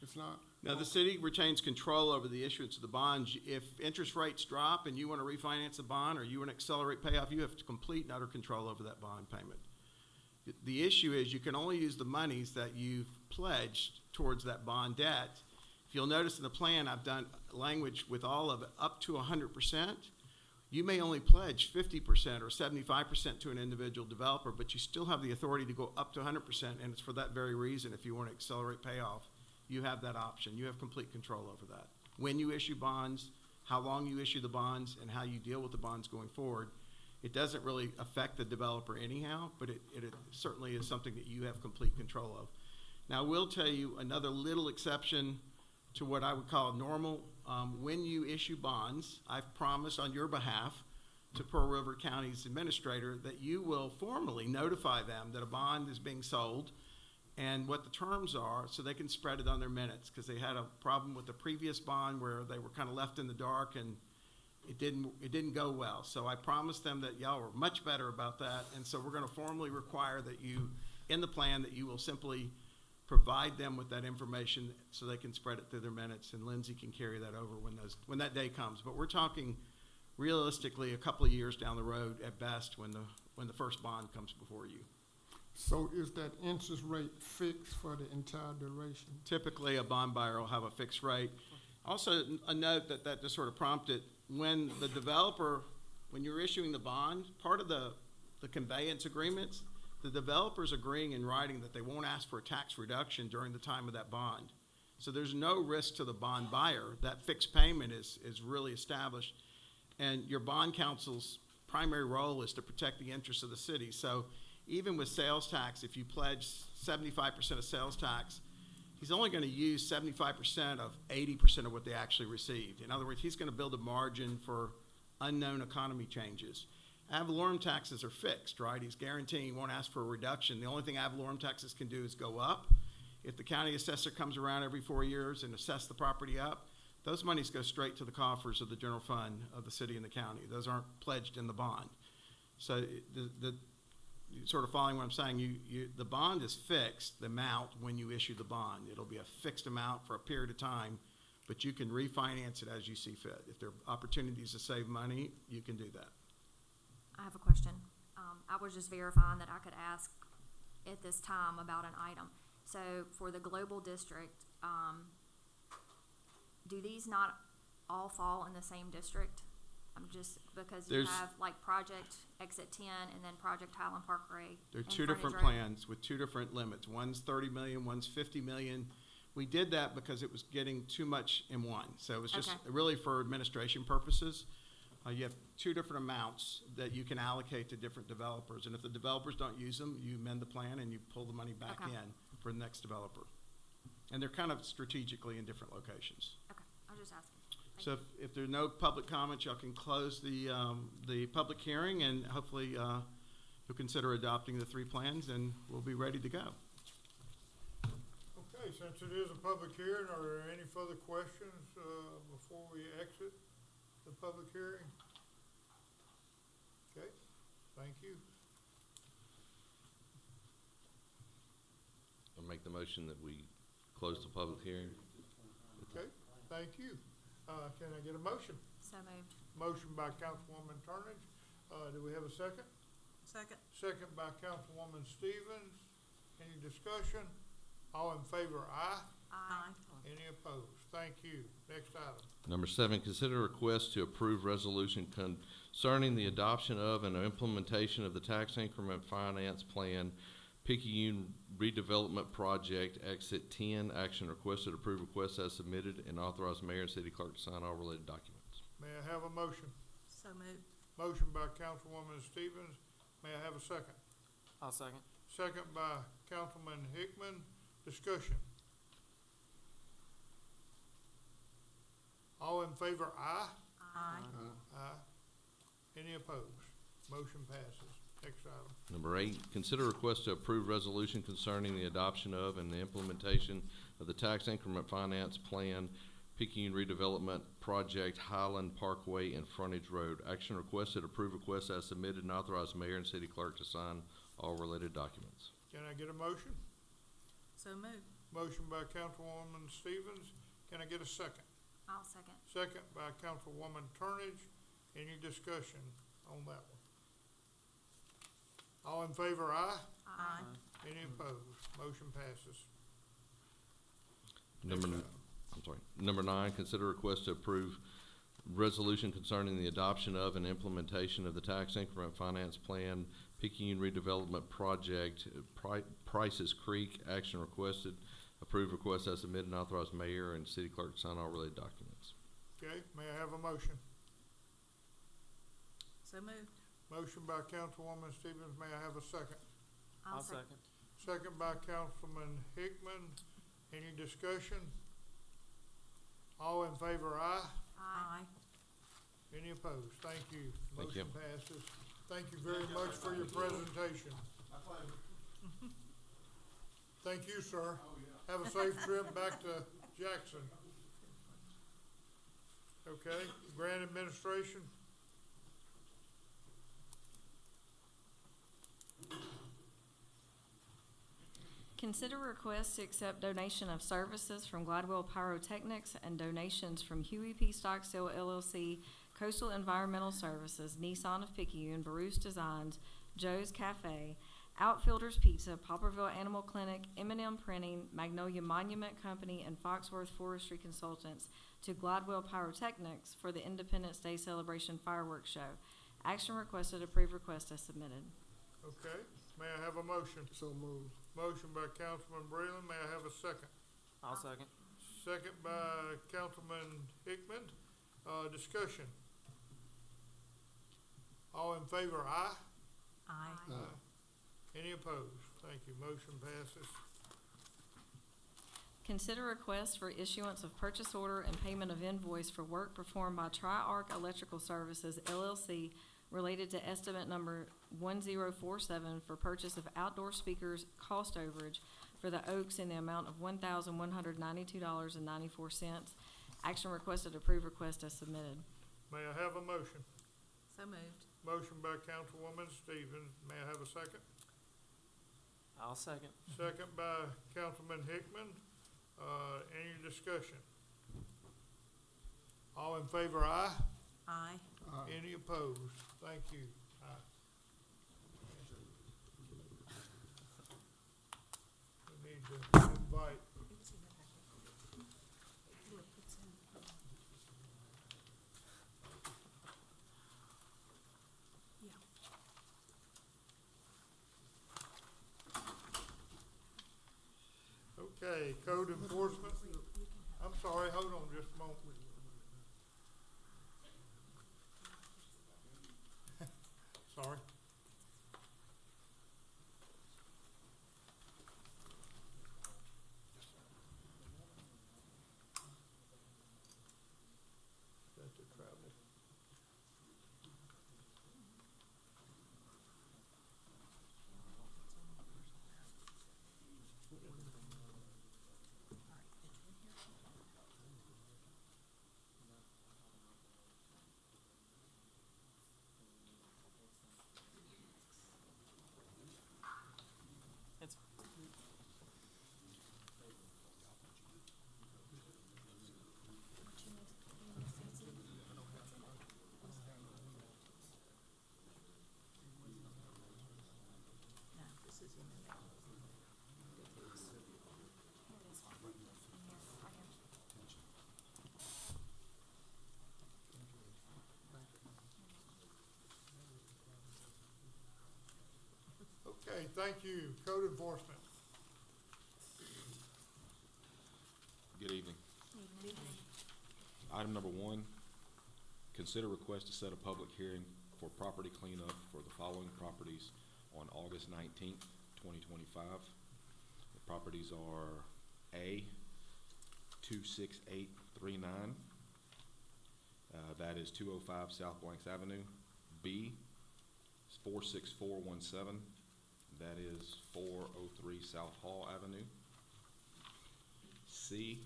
Speaker 2: It's not?
Speaker 8: Now, the city retains control over the issuance of the bonds. If interest rates drop and you want to refinance a bond or you want to accelerate payoff, you have complete and utter control over that bond payment. The issue is you can only use the monies that you've pledged towards that bond debt. If you'll notice in the plan, I've done language with all of it up to 100%. You may only pledge 50% or 75% to an individual developer, but you still have the authority to go up to 100%, and it's for that very reason. If you want to accelerate payoff, you have that option. You have complete control over that. When you issue bonds, how long you issue the bonds, and how you deal with the bonds going forward, it doesn't really affect the developer anyhow, but it certainly is something that you have complete control of. Now, I will tell you another little exception to what I would call normal. When you issue bonds, I've promised on your behalf to Pearl River County's administrator that you will formally notify them that a bond is being sold, and what the terms are, so they can spread it on their minutes, because they had a problem with the previous bond where they were kind of left in the dark and it didn't go well. So I promised them that y'all were much better about that, and so we're gonna formally require that you, in the plan, that you will simply provide them with that information so they can spread it through their minutes, and Lindsay can carry that over when that day comes. But we're talking realistically a couple of years down the road at best when the first bond comes before you.
Speaker 2: So is that interest rate fixed for the entire duration?
Speaker 8: Typically, a bond buyer will have a fixed rate. Also, a note that just sort of prompted, when the developer, when you're issuing the bond, part of the conveyance agreements, the developer's agreeing in writing that they won't ask for a tax reduction during the time of that bond. So there's no risk to the bond buyer. That fixed payment is really established. And your bond counsel's primary role is to protect the interests of the city. So even with sales tax, if you pledge 75% of sales tax, he's only gonna use 75% of 80% of what they actually received. In other words, he's gonna build a margin for unknown economy changes. Ad valorem taxes are fixed, right? He's guaranteeing he won't ask for a reduction. The only thing ad valorem taxes can do is go up. If the county assessor comes around every 4 years and assess the property up, those monies go straight to the coffers of the general fund of the city and the county. Those aren't pledged in the bond. So sort of following what I'm saying, the bond is fixed, the amount, when you issue the bond. It'll be a fixed amount for a period of time, but you can refinance it as you see fit. If there are opportunities to save money, you can do that.
Speaker 5: I have a question. I was just verifying that I could ask at this time about an item. So for the global district, do these not all fall in the same district? Just because you have like Project Exit 10 and then Project Highland Parkway.
Speaker 8: There are
Speaker 5: and
Speaker 8: two
Speaker 5: Frontage
Speaker 8: different
Speaker 5: Road.
Speaker 8: plans with two different limits. One's 30 million, one's 50 million. We did that because it was getting too much in one. So it was just
Speaker 5: Okay.
Speaker 8: really for administration purposes. You have two different amounts that you can allocate to different developers. And if the developers don't use them, you amend the plan and you pull the money back
Speaker 5: Okay.
Speaker 8: in for the next developer. And they're kind of strategically in different locations.
Speaker 5: Okay, I was just asking. Thank
Speaker 8: So
Speaker 5: you.
Speaker 8: if there are no public comments, y'all can close the public hearing, and hopefully you'll consider adopting the three plans, and we'll be ready to go.
Speaker 2: Okay, since it is a public hearing, are there any further questions, before we exit the public hearing? Okay, thank you.
Speaker 7: I'll make the motion that we close the public hearing.
Speaker 2: Okay, thank you. Can I get a motion?
Speaker 5: So moved.
Speaker 2: Motion by Councilwoman Turnage. Do we have a second?
Speaker 9: Second.
Speaker 2: Second by Councilwoman Stevens. Any discussion? All in favor, aye.
Speaker 9: Aye.
Speaker 2: Any opposed? Thank you. Next item.
Speaker 7: Number 7, consider a request to approve resolution concerning the adoption of and implementation of the tax increment finance plan, Picayune redevelopment project, Exit 10. Action requested, approve request as submitted, and authorize mayor and city clerk to sign all related documents.
Speaker 2: May I have a motion?
Speaker 9: So moved.
Speaker 2: Motion by Councilwoman Stevens. May I have a second?
Speaker 6: I'll second.
Speaker 2: Second by Councilman Hickman. Discussion. All in favor, aye.
Speaker 9: Aye.
Speaker 2: Aye. Any opposed? Motion passes. Next item.
Speaker 7: Number 8, consider request to approve resolution concerning the adoption of and the implementation of the tax increment finance plan, Picayune redevelopment project, Highland Parkway and Frontage Road. Action requested, approve request as submitted, and authorize mayor and city clerk to sign all related documents.
Speaker 2: Can I get a motion?
Speaker 9: So moved.
Speaker 2: Motion by Councilwoman Stevens. Can I get a second?
Speaker 5: I'll second.
Speaker 2: Second by Councilwoman Turnage. Any discussion on that one? All in favor, aye.
Speaker 9: Aye.
Speaker 2: Any opposed? Motion passes.
Speaker 7: Number 9, consider request to approve resolution concerning the adoption of and implementation of the tax increment finance plan, Picayune redevelopment project, Prices Creek. Action requested, approve request as submitted, and authorize mayor and city clerk to sign all related documents.
Speaker 2: Okay, may I have a motion?
Speaker 9: So moved.
Speaker 2: Motion by Councilwoman Stevens. May I have a second?
Speaker 6: I'll second.
Speaker 2: Second by Councilman Hickman. Any discussion? All in favor, aye.
Speaker 9: Aye.
Speaker 2: Any opposed? Thank you.
Speaker 7: Thank you.
Speaker 2: Motion passes. Thank you very much for your presentation. Thank you, sir. Have a safe trip back to Jackson. Okay, grant administration.
Speaker 10: Consider request to accept donation of services from Gladwell Pyrotechnics and donations from Huey P. Stockstill LLC, Coastal Environmental Services, Nissan of Picayune, Baruch Designs, Joe's Cafe, Outfielders Pizza, Popperville Animal Clinic, M&M Printing, Magnolia Monument Company, and Foxworth Forestry Consultants to Gladwell Pyrotechnics for the Independence Day Celebration Fireworks Show. Action requested, approve request as submitted.
Speaker 2: Okay, may I have a motion? So moved. Motion by Councilman Breland, may I have a second?
Speaker 6: I'll second.
Speaker 2: Second by Councilman Hickman. Discussion. All in favor, aye?
Speaker 9: Aye.
Speaker 2: Any opposed? Thank you. Motion passes.
Speaker 10: Consider request for issuance of purchase order and payment of invoice for work performed by Tri-Arc Electrical Services LLC related to estimate number 1047 for purchase of outdoor speakers cost overage for the Oaks in the amount of $1,192.94. Action requested, approve request as submitted.
Speaker 2: May I have a motion?
Speaker 9: So moved.
Speaker 2: Motion by Councilwoman Stevens. May I have a second?
Speaker 6: I'll second.
Speaker 2: Second by Councilman Hickman. Any discussion? All in favor, aye?
Speaker 9: Aye.
Speaker 2: Any opposed? Thank you. Aye. We need to invite. Okay, code enforcement. I'm sorry, hold on just a moment. Sorry. Got to travel.
Speaker 6: It's
Speaker 2: Okay, thank you. Code enforcement.
Speaker 11: Good evening. Item number one, consider request to set a public hearing for property cleanup for the following properties on August 19th, 2025. The properties are A, 26839, that is 205 South Blanks Avenue. B, 46417, that is 403 South Hall Avenue. C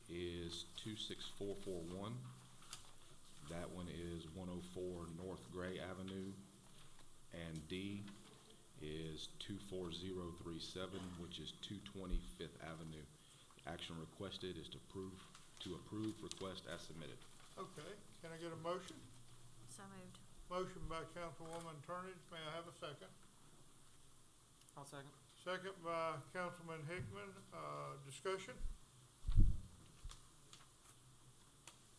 Speaker 11: is 26441. That one is 104 North Gray Avenue. And D is 24037, which is 220 Fifth Avenue. Action requested is to approve request as submitted.
Speaker 2: Okay, can I get a motion?
Speaker 5: So moved.
Speaker 2: Motion by Councilwoman Turnage. May I have a second?
Speaker 6: I'll second.
Speaker 2: Second by Councilman Hickman. Discussion?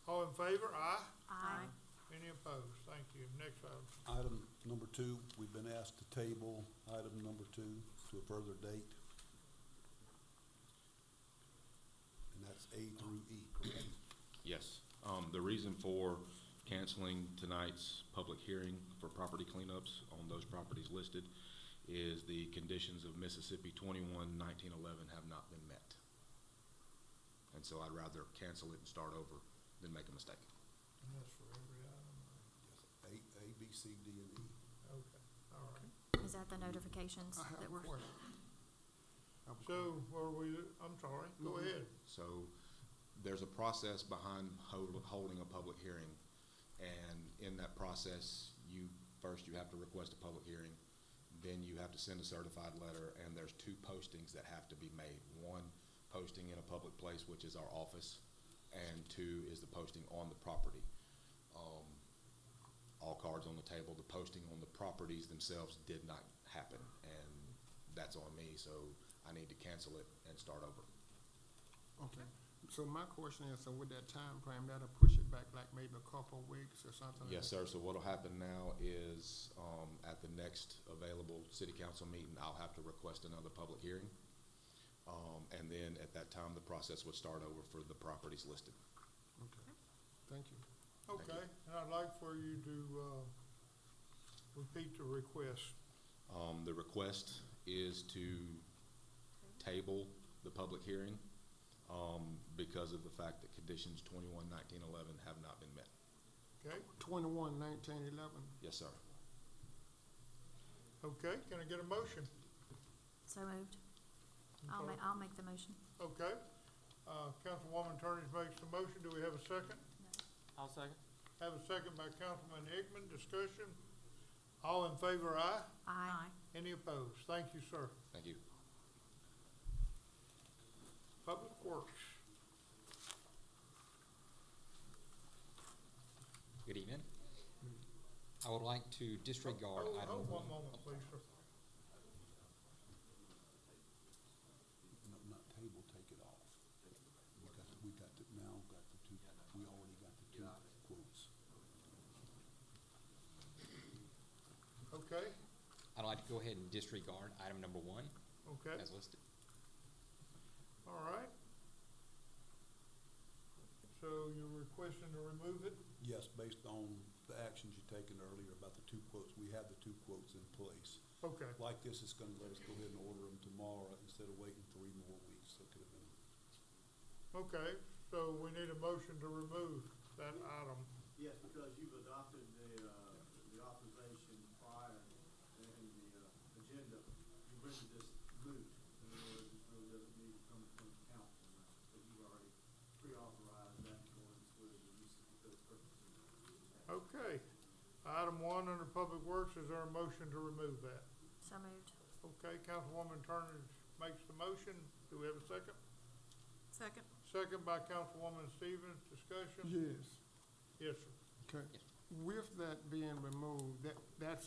Speaker 2: All in favor? Aye.
Speaker 5: Aye.
Speaker 2: Any opposed? Thank you. Next item.
Speaker 3: Item number two, we've been asked to table item number two to a further date. And that's A through E, correct?
Speaker 11: Yes. The reason for canceling tonight's public hearing for property cleanups on those properties listed is the conditions of Mississippi 21-1911 have not been met. And so I'd rather cancel it and start over than make a mistake.
Speaker 2: And that's for every item?
Speaker 3: Yes, A, B, C, D, and E.
Speaker 2: Okay, all right.
Speaker 5: Is that the notifications
Speaker 2: I have
Speaker 5: that
Speaker 2: a
Speaker 5: were?
Speaker 2: question. So, I'm sorry, go ahead.
Speaker 11: So there's a process behind holding a public hearing. And in that process, you have to request a public hearing. Then you have to send a certified letter, and there's 2 postings that have to be made. 1 posting in a public place, which is our office, and 2 is the posting on the property. All cards on the table. The posting on the properties themselves did not happen, and that's on me, so I need to cancel it and start over.
Speaker 2: Okay. So my question is, so with that time frame, that'll push it back like maybe a couple of weeks or something?
Speaker 11: Yes, sir. So what'll happen now is, at the next available city council meeting, I'll have to request another public hearing. And then at that time, the process would start over for the properties listed.
Speaker 2: Okay, thank you.
Speaker 11: Thank
Speaker 2: Okay, and I'd like for you to, repeat the request.
Speaker 11: The request is to table the public hearing, because of the fact that conditions 21-19-11 have not been met.
Speaker 2: Okay, 21-19-11.
Speaker 11: Yes, sir.
Speaker 2: Okay, can I get a motion?
Speaker 5: So moved.
Speaker 2: Okay.
Speaker 5: I'll make the motion.
Speaker 2: Okay, Councilwoman Turners makes the motion. Do we have a second?
Speaker 6: I'll second.
Speaker 2: Have a second by Councilman Hickman. Discussion. All in favor, aye.
Speaker 5: Aye.
Speaker 2: Any opposed? Thank you, sir.
Speaker 11: Thank you.
Speaker 2: Public Works.
Speaker 12: Good evening. I would like to disregard item.
Speaker 2: Hold one moment, please, sir.
Speaker 3: Not table, take it off. We got the 2, we already got the 2 quotes.
Speaker 2: Okay,
Speaker 12: I'd like to go ahead and disregard item number 1
Speaker 2: okay,
Speaker 12: as listed.
Speaker 2: all right. So you're requesting to remove it?
Speaker 3: Yes, based on the actions you taken earlier about the 2 quotes. We have the 2 quotes in place.
Speaker 2: Okay,
Speaker 3: Like this, it's gonna let us go ahead and order them tomorrow instead of waiting 3 more weeks. So it could have been.
Speaker 2: okay, so we need a motion to remove that item.
Speaker 13: Yes, because you've adopted the authorization prior in the agenda, you bring this moot. In other words, it really doesn't need to come from the council now, because you've already pre-authorized that in accordance with the use of those purposes.
Speaker 2: Okay, item 1 under Public Works, is there a motion to remove that?
Speaker 5: So moved.
Speaker 2: Okay, Councilwoman Turner makes the motion. Do we have a second?
Speaker 9: Second.
Speaker 2: Second by Councilwoman Stevens. Discussion?
Speaker 14: Yes,
Speaker 2: Yes, sir.
Speaker 14: okay. With that being removed, that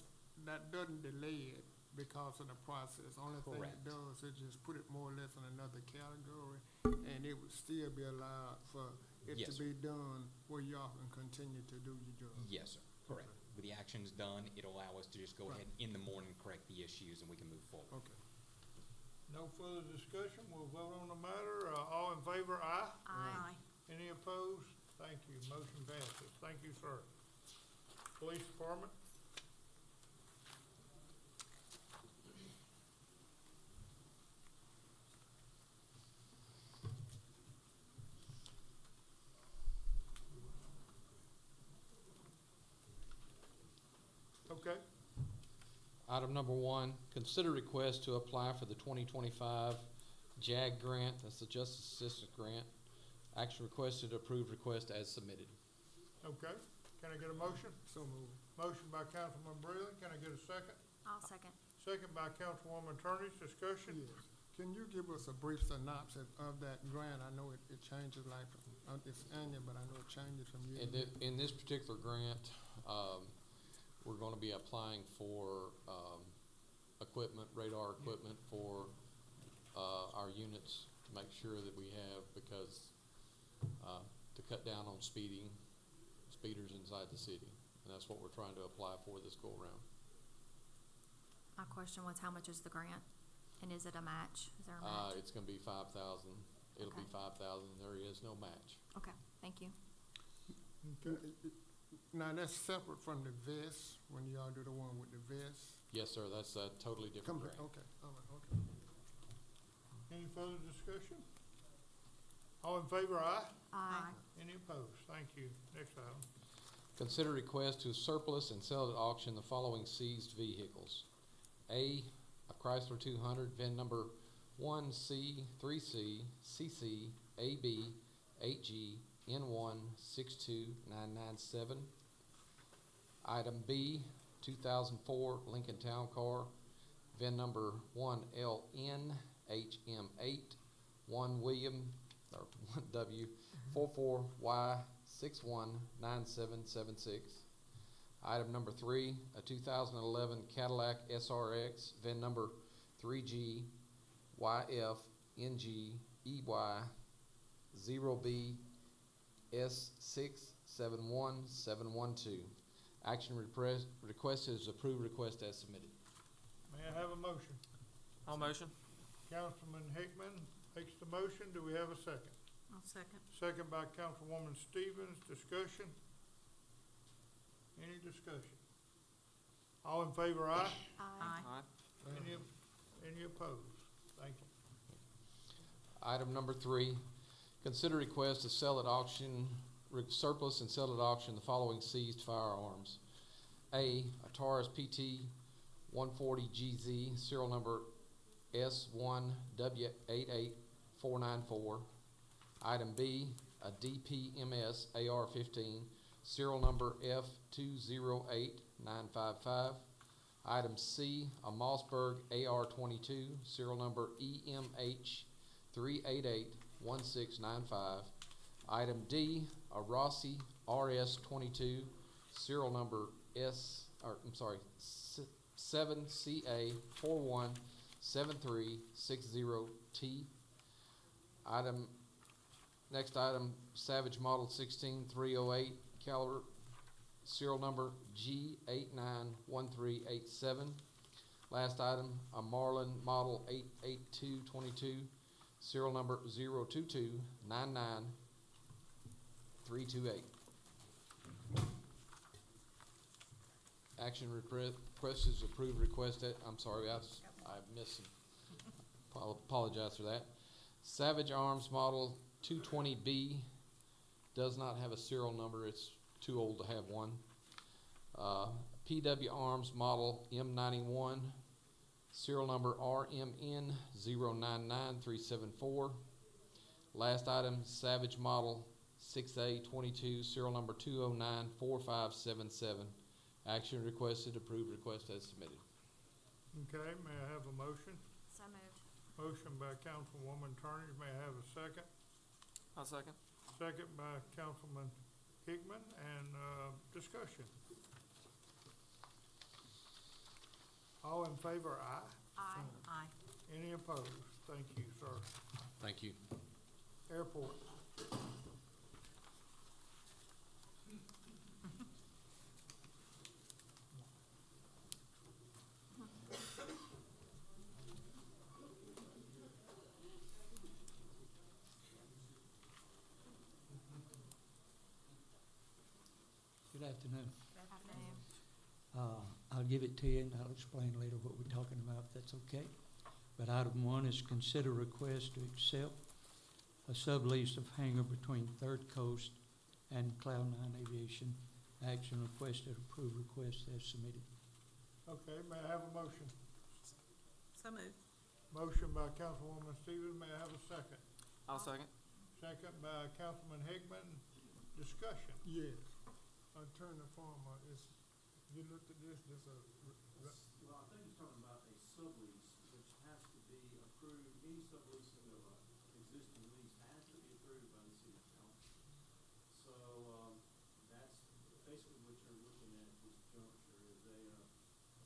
Speaker 14: doesn't delay it because of the process. Only thing it
Speaker 12: Correct.
Speaker 14: does is just put it more or less in another category, and it would still be allowed for it to
Speaker 12: Yes,
Speaker 14: be done where y'all can continue to do your job.
Speaker 12: Yes, sir. Correct. With the actions done, it'll allow us to just go ahead in the morning, correct the issues, and we can move forward.
Speaker 14: Okay.
Speaker 2: No further discussion. We'll vote on the matter. All in favor, aye.
Speaker 5: Aye.
Speaker 2: Any opposed? Thank you. Motion passes. Thank you, sir. Police Department? Okay,
Speaker 15: Item number 1, consider request to apply for the 2025 JAG grant, that's the Justice Assistance Grant. Action requested, approved request as submitted.
Speaker 2: okay. Can I get a motion?
Speaker 14: So moved.
Speaker 2: Motion by Councilman Breland. Can I get a second?
Speaker 5: I'll second.
Speaker 2: Second by Councilwoman Turners. Discussion?
Speaker 14: Yes. Can you give us a brief synopsis of that grant? I know it changes like, it's annual, but I know it changes from year to year.
Speaker 15: In this particular grant, we're gonna be applying for, equipment, radar equipment for, our units to make sure that we have, because, to cut down on speeders inside the city. And that's what we're trying to apply for this go around.
Speaker 5: My question was, how much is the grant? And is it a match? Is there a match?
Speaker 15: It's gonna be 5,000. It'll be
Speaker 5: Okay.
Speaker 15: 5,000. There is no match.
Speaker 5: Okay, thank you.
Speaker 14: Okay. Now, that's separate from the vest, when y'all do the one with the vest?
Speaker 15: Yes, sir, that's a totally different grant.
Speaker 14: Okay, all right, okay.
Speaker 2: Any further discussion? All in favor, aye.
Speaker 5: Aye.
Speaker 2: Any opposed? Thank you. Next item.
Speaker 15: Consider request to surplus and sell at auction the following seized vehicles. A Chrysler 200, VIN number 1C, 3C, CC, AB, 8G, N1, 62997. Item B, 2004 Lincoln Town Car, VIN number 1LNHM8, 1 William, or 1W, 44Y619776. Item number 3, a 2011 Cadillac SRX, VIN number 3G YFNGEY 0B S671712. Action requested is approved request as submitted.
Speaker 2: May I have a motion?
Speaker 6: I'll motion.
Speaker 2: Councilman Hickman makes the motion. Do we have a second?
Speaker 9: I'll second.
Speaker 2: Second by Councilwoman Stevens. Discussion? Any discussion? All in favor, aye?
Speaker 9: Aye.
Speaker 6: Aye.
Speaker 2: Any opposed? Thank you.
Speaker 15: Item number 3, consider request to sell at auction, surplus and sell at auction the following seized firearms. A, Taurus PT 140GZ, serial number S1W88494. Item B, a DPMS AR-15, serial number F208955. Item C, a Mossberg AR-22, serial number EMH3881695. Item D, a Rossi RS-22, serial number 7CA417360T. Next item, Savage Model 16308 caliber, serial number G891387. Last item, a Marlin Model 88222, serial number 022999328. Action request is approved request. I'm sorry, I missed some. Apologize for that. Savage Arms Model 220B does not have a serial number. It's too old to have one. PW Arms Model M91, serial number RMN099374. Last item, Savage Model 6A22, serial number 2094577. Action requested, approved request as submitted.
Speaker 2: Okay, may I have a motion?
Speaker 5: So moved.
Speaker 2: Motion by Councilwoman Turner. May I have a second?
Speaker 6: I'll second.
Speaker 2: Second by Councilman Hickman, and discussion. All in favor, aye?
Speaker 5: Aye.
Speaker 9: Aye.
Speaker 2: Any opposed? Thank you, sir.
Speaker 15: Thank you.
Speaker 2: Airport.
Speaker 16: Good afternoon.
Speaker 5: Good afternoon.
Speaker 16: I'll give it to you and I'll explain later what we're talking about, if that's okay. But item 1 is consider request to accept a sublease of hangar between Third Coast and Cloud9 Aviation. Action requested, approved request as submitted.
Speaker 2: Okay, may I have a motion?
Speaker 9: So moved.
Speaker 2: Motion by Councilwoman Stevens. May I have a second?
Speaker 6: I'll second.
Speaker 2: Second by Councilman Hickman. Discussion. Yes. Attorney Farmer, you looked at this,
Speaker 13: Well, I think he's talking about a sublease, which has to be approved, any subleasing of an existing lease has to be approved by the city council. So, that's basically what you're looking at this juncture, is a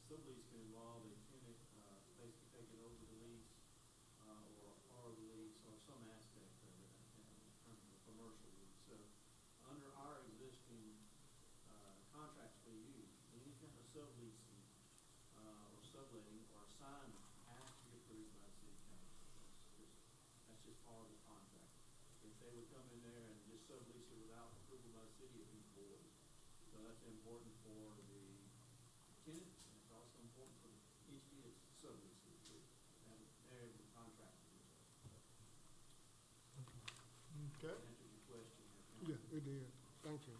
Speaker 13: sublease can involve a tenant, basically taking over the lease, or part of the lease, or some aspect of it, in terms of a commercial lease. So, under our existing contracts we use, any kind of subleasing, or subletting or assignment has to be approved by the city council. That's just part of the contract. If they would come in there and just sublease it without approval by the city, it'd be void. So that's important for the tenant, and it's also important for the entity that's subleasing it, and they're the contractor.
Speaker 2: Okay.
Speaker 13: Answers your question.
Speaker 2: Yeah, it did. Thank you.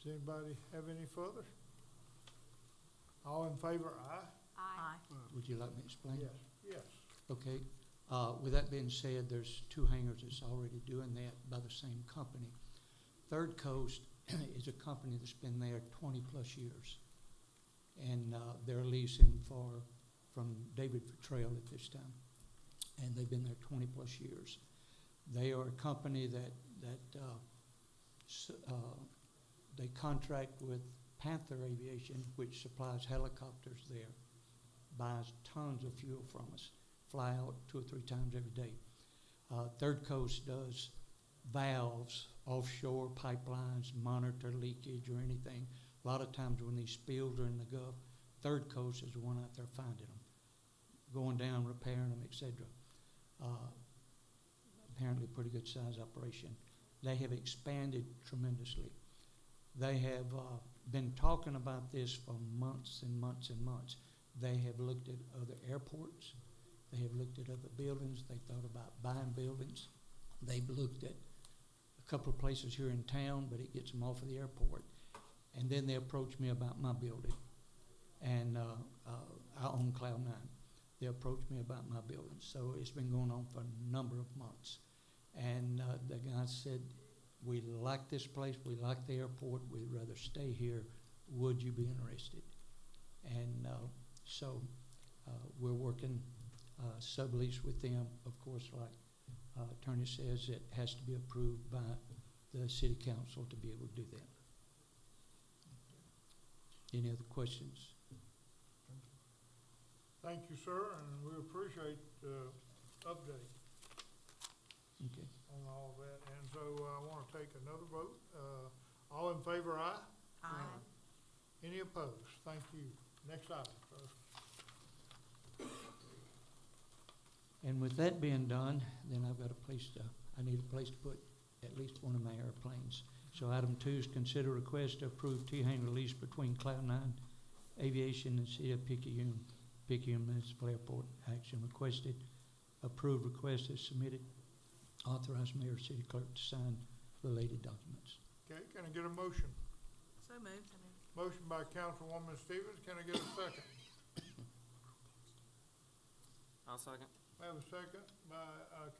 Speaker 2: Does anybody have any further? All in favor, aye?
Speaker 5: Aye.
Speaker 16: Would you like me to explain?
Speaker 2: Yes. Yes.
Speaker 16: Okay, with that being said, there's 2 hangars that's already doing that by the same company. Third Coast is a company that's been there 20-plus years. And they're leasing from David Futrell at this time. And they've been there 20-plus years. They are a company that they contract with Panther Aviation, which supplies helicopters there, buys tons of fuel from us, fly out 2 or 3 times every day. Third Coast does valves, offshore pipelines, monitor leakage or anything. A lot of times when these spills are in the Gulf, Third Coast is the one out there finding them, going down, repairing them, etc. Apparently a pretty good size operation. They have expanded tremendously. They have been talking about this for months and months and months. They have looked at other airports. They have looked at other buildings. They thought about buying buildings. They've looked at a couple of places here in town, but it gets them off of the airport. And then they approached me about my building. And I own Cloud 9. They approached me about my building. So it's been going on for a number of months. And the guy said, we like this place, we like the airport, we'd rather stay here. Would you be interested? And so we're working sublease with them. Of course, like attorney says, it has to be approved by the city council to be able to do that. Any other questions?
Speaker 2: Thank you, sir, and we appreciate the update
Speaker 16: Okay.
Speaker 2: on all of that. And so I want to take another vote. All in favor, aye?
Speaker 9: Aye.
Speaker 2: Any opposed? Thank you. Next item, sir.
Speaker 16: And with that being done, then I've got I need a place to put at least one of my airplanes. So item 2 is consider request to approve T-hangar lease between Cloud 9 Aviation and City of Picayune Municipal Airport. Action requested. Approved request is submitted. Authorize mayor, city clerk to sign related documents.
Speaker 2: Okay, can I get a motion?
Speaker 9: So moved.
Speaker 2: Motion by Councilwoman Stevens. Can I get a second?
Speaker 6: I'll second.
Speaker 2: I have a second by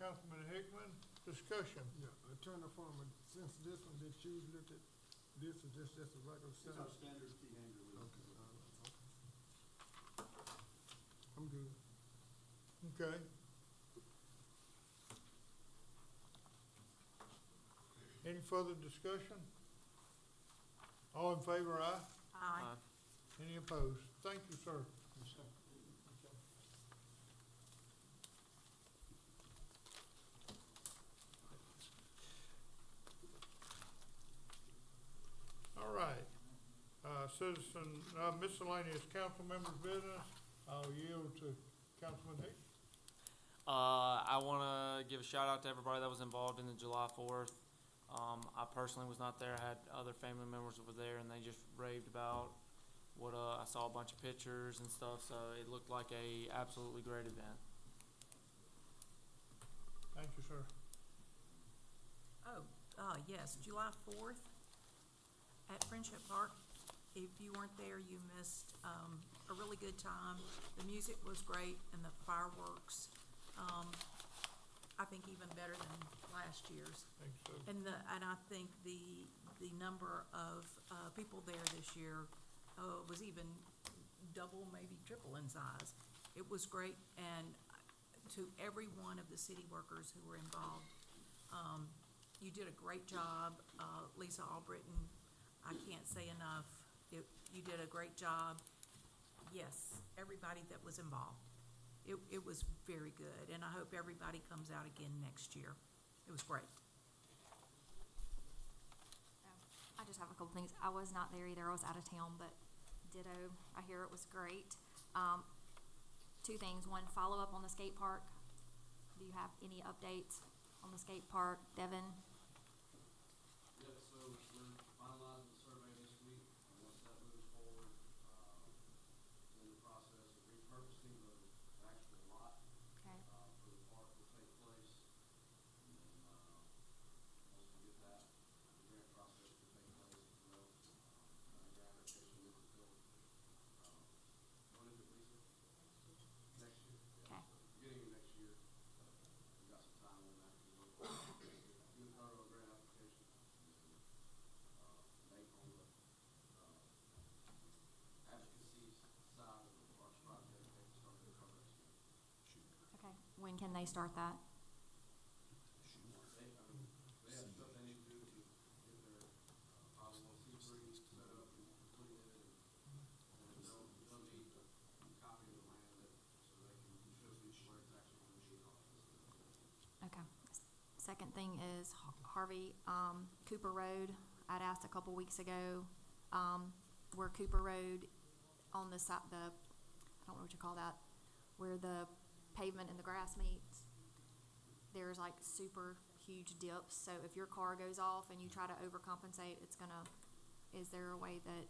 Speaker 2: Councilman Hickman. Discussion.
Speaker 14: Yeah, Attorney Farmer, since this one that you looked at, this is just a regular
Speaker 13: It's
Speaker 14: set.
Speaker 13: our standard T-hanger release.
Speaker 14: I'm good.
Speaker 2: Okay. Any further discussion? All in favor, aye?
Speaker 9: Aye.
Speaker 2: Any opposed? Thank you, sir. All right. Citizen, miscellaneous council members' business. I'll yield to Councilman Hick.
Speaker 6: I want to give a shout out to everybody that was involved in the July 4th. I personally was not there. I had other family members over there, and they just raved about what I saw a bunch of pictures and stuff. So it looked like a absolutely great event.
Speaker 2: Thank you, sir.
Speaker 9: Oh, yes, July 4th at Friendship Park. If you weren't there, you missed a really good time. The music was great and the fireworks, I think even better than last year's.
Speaker 2: Thanks, sir.
Speaker 9: And I think the number of people there this year was even double, maybe triple in size. It was great, and to every one of the city workers who were involved, you did a great job. Lisa Albritton, I can't say enough. You did a great job. Yes, everybody that was involved. It was very good, and I hope everybody comes out again next year. It was great.
Speaker 5: I just have a couple things. I was not there either. I was out of town, but ditto. I hear it was great. 2 things. One, follow up on the skate park. Do you have any updates on the skate park, Devin?
Speaker 1: Yep, so we're finalizing the survey this week, and once that moves forward, in the process of repurposing the actual lot,
Speaker 5: Okay.
Speaker 1: for the park will take place. And then, once we get that, the grant process will take place as well. The grant application is still, when is it, Lisa? Next year. Yeah,
Speaker 5: Okay.
Speaker 1: so beginning of next
Speaker 5: when can they start that? Okay. Second thing is Harvey, Cooper Road. I'd asked a couple weeks ago, where Cooper Road on the side, I don't know what you call that, where the pavement and the grass meets, there's like super huge dips. So if your car goes off and you try to overcompensate, is there a way that,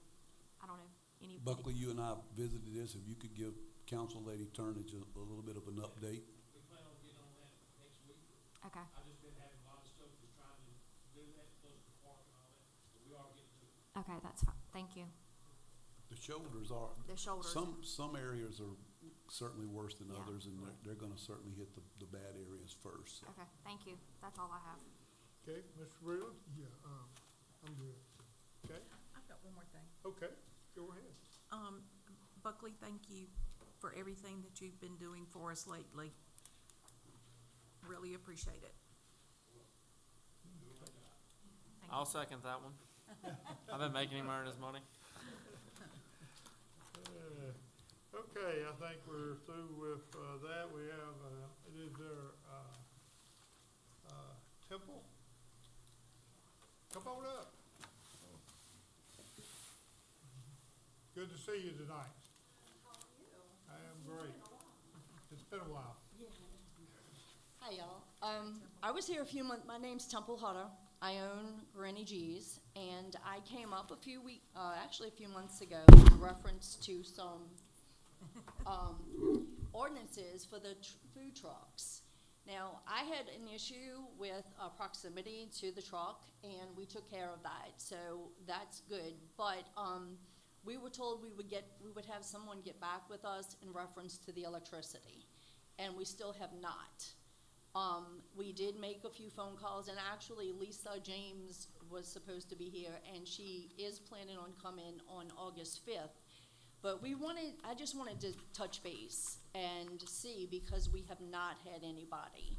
Speaker 5: I don't know, any?
Speaker 3: Buckley, you and I visited this. If you could give Council Lady Turnage a little bit of an update.
Speaker 13: We plan on getting on that next week.
Speaker 5: Okay.
Speaker 13: I've just been having a lot of stuff just trying to do that, close the park and all that, but we are getting to it.
Speaker 5: Okay, that's fine. Thank you.
Speaker 3: The shoulders are.
Speaker 5: The shoulders.
Speaker 3: Some areas are certainly worse than
Speaker 5: Yeah.
Speaker 3: others, and they're gonna certainly hit the bad areas first.
Speaker 5: Okay, thank you. That's all I have.
Speaker 2: Okay, Mr. Reardon? Yeah, I'm good. Okay,
Speaker 9: I've got one more thing.
Speaker 2: okay, go ahead.
Speaker 9: Buckley, thank you for everything that you've been doing for us lately. Really appreciate it. Thank
Speaker 6: I'll
Speaker 9: you.
Speaker 6: second that one. I've been making him earn his money.
Speaker 2: Okay, I think we're through with, that. We have, is there, Temple? Come on up. Good to see you tonight. I am great. It's been a while.
Speaker 17: Hi, y'all. I was here a few months. My name's Temple Hutter. I own Granny G's, and I came up a few months ago in reference to some ordinances for the food trucks. Now, I had an issue with proximity to the truck, and we took care of that, so that's good. But we were told we would have someone get back with us in reference to the electricity, and we still have not. We did make a few phone calls, and actually Lisa James was supposed to be here, and she is planning on coming on August 5th. But I just wanted to touch base and see, because we have not had anybody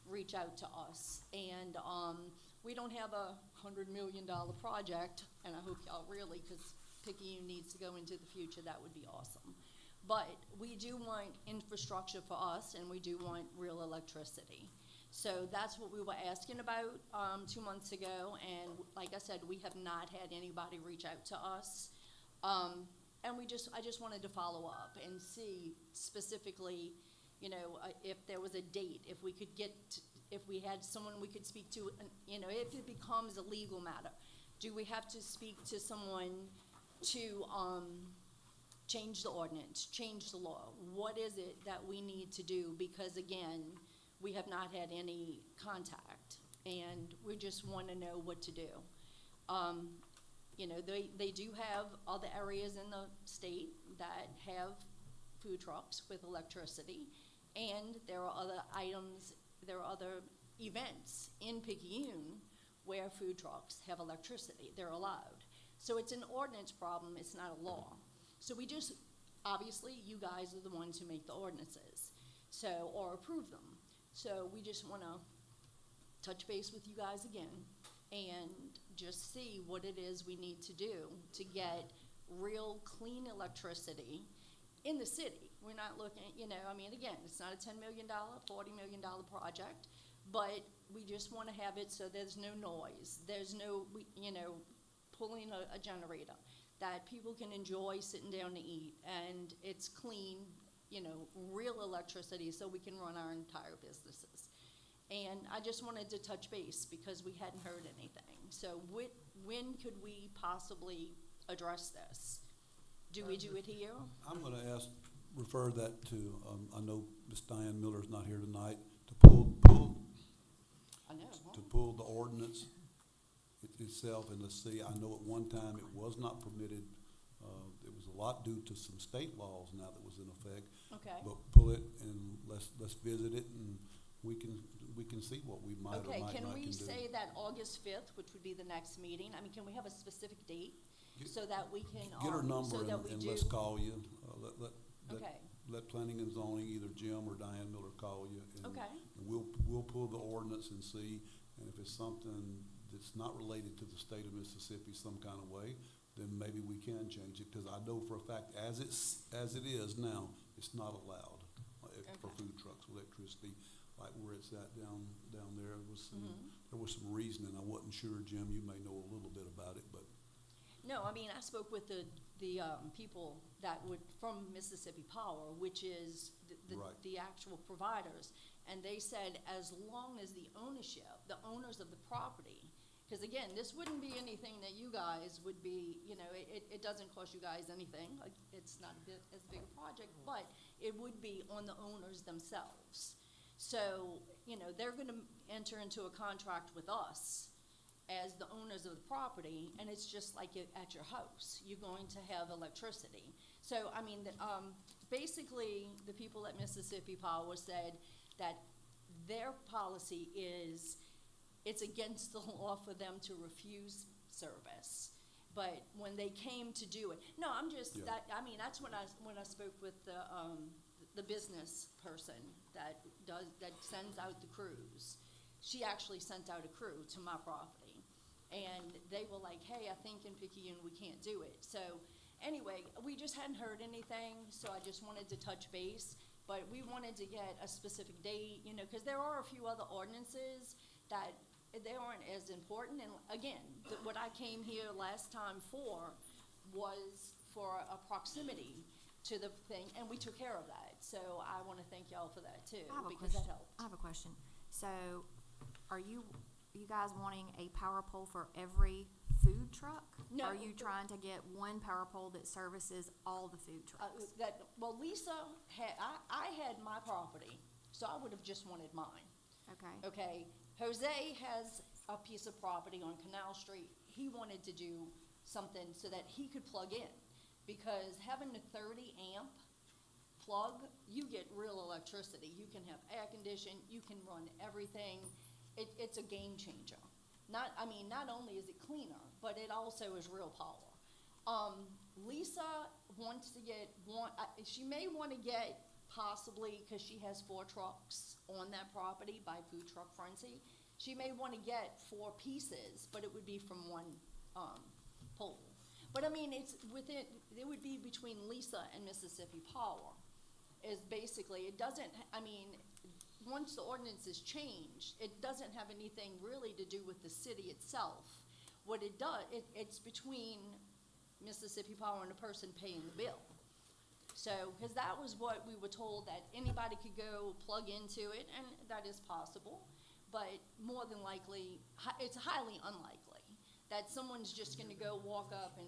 Speaker 17: reach out to us. And we don't have a $100 million project, and I hope y'all really, because Picayune needs to go into the future, that would be awesome. But we do want infrastructure for us, and we do want real electricity. So that's what we were asking about 2 months ago, and like I said, we have not had anybody reach out to us. And I just wanted to follow up and see specifically, if there was a date, if we had someone we could speak to, if it becomes a legal matter. Do we have to speak to someone to change the ordinance, change the law? What is it that we need to do? Because again, we have not had any contact, and we just want to know what to do. They do have other areas in the state that have food trucks with electricity, and there are other events in Picayune where food trucks have electricity. They're allowed. So it's an ordinance problem, it's not a law. So obviously, you guys are the ones who make the ordinances, or approve them. So we just want to touch base with you guys again and just see what it is we need to do to get real clean electricity in the city. We're not looking, again, it's not a $10 million, $40 million project, but we just want to have it so there's no noise. There's no, pulling a generator, that people can enjoy sitting down to eat, and it's clean, real electricity, so we can run our entire businesses. And I just wanted to touch base because we hadn't heard anything. So when could we possibly address this? Do we do it here?
Speaker 3: I'm gonna refer that to, I know Ms. Diane Miller's not here tonight, to
Speaker 17: I know, huh?
Speaker 3: to pull the ordinance itself and to see. I know at one time it was not permitted. It was a lot due to some state laws now that was in effect.
Speaker 17: Okay.
Speaker 3: But pull it and let's visit it, and we can see what we might or might not
Speaker 17: Okay, can we
Speaker 3: do.
Speaker 17: say that August 5th, which would be the next meeting? Can we have a specific date so that we can,
Speaker 3: Get her number
Speaker 17: so that we
Speaker 3: and
Speaker 17: do?
Speaker 3: let's call you.
Speaker 17: Okay.
Speaker 3: let planning and zoning, either Jim or Diane Miller call you. And
Speaker 17: Okay.
Speaker 3: and we'll pull the ordinance and see, and if it's something that's not related to the state of Mississippi some kind of way, then maybe we can change it, because I know for a fact, as it is now, it's not allowed for
Speaker 17: Okay.
Speaker 3: food trucks, electricity, like where it's at down there.
Speaker 17: Mm-hmm.
Speaker 3: There was some reasoning. I wasn't sure, Jim, you may know a little bit about it, but
Speaker 17: No, I mean, I spoke with the people that would, from Mississippi Power, which is
Speaker 3: Right.
Speaker 17: the actual providers, and they said as long as the owners of the property, because again, this wouldn't be anything that you guys would be, it doesn't cost you guys anything, like, it's not as big a project, but it would be on the owners themselves. So, they're gonna enter into a contract with us as the owners of the property, and it's just like at your house, you're going to have electricity. So, I mean, basically, the people at Mississippi Power said that their policy is, it's against the law for them to refuse service. But when they came to do it, no, I'm just,
Speaker 3: Yeah.
Speaker 17: that's when I spoke with the business person that sends out the crews. She actually sent out a crew to my property, and they were like, hey, I think in Picayune we can't do it. So anyway, we just hadn't heard anything, so I just wanted to touch base, but we wanted to get a specific date, because there are a few other ordinances that they aren't as important. And again, what I came here last time for was for a proximity to the thing, and we took care of that. So I want to thank y'all for that too,
Speaker 5: I have a
Speaker 17: because that
Speaker 5: question.
Speaker 17: helped.
Speaker 5: I have a question. So, are you guys wanting a power pole for every food truck?
Speaker 17: No.
Speaker 5: Or are you trying to get one power pole that services all the food trucks?
Speaker 17: Lisa I had my property, so I would have just wanted mine.
Speaker 5: Okay.
Speaker 17: Okay, Jose has a piece of property on Canal Street. He wanted to do something so that he could plug in, because having a 30 amp plug, you get real electricity. You can have air conditioning, you can run everything. It's a game changer. Not only is it cleaner, but it also is real power. Lisa wants to get she may want to get, possibly, because she has 4 trucks on that property by Food Truck Frenzy, she may want to get 4 pieces, but it would be from one pole. But it would be between Lisa and Mississippi Power, is basically, it doesn't, once the ordinance is changed, it doesn't have anything really to do with the city itself. What it does, it's between Mississippi Power and the person paying the bill. So, because that was what we were told, that anybody could go plug into it, and that is possible, but more than likely, it's highly unlikely that someone's just gonna go walk up and,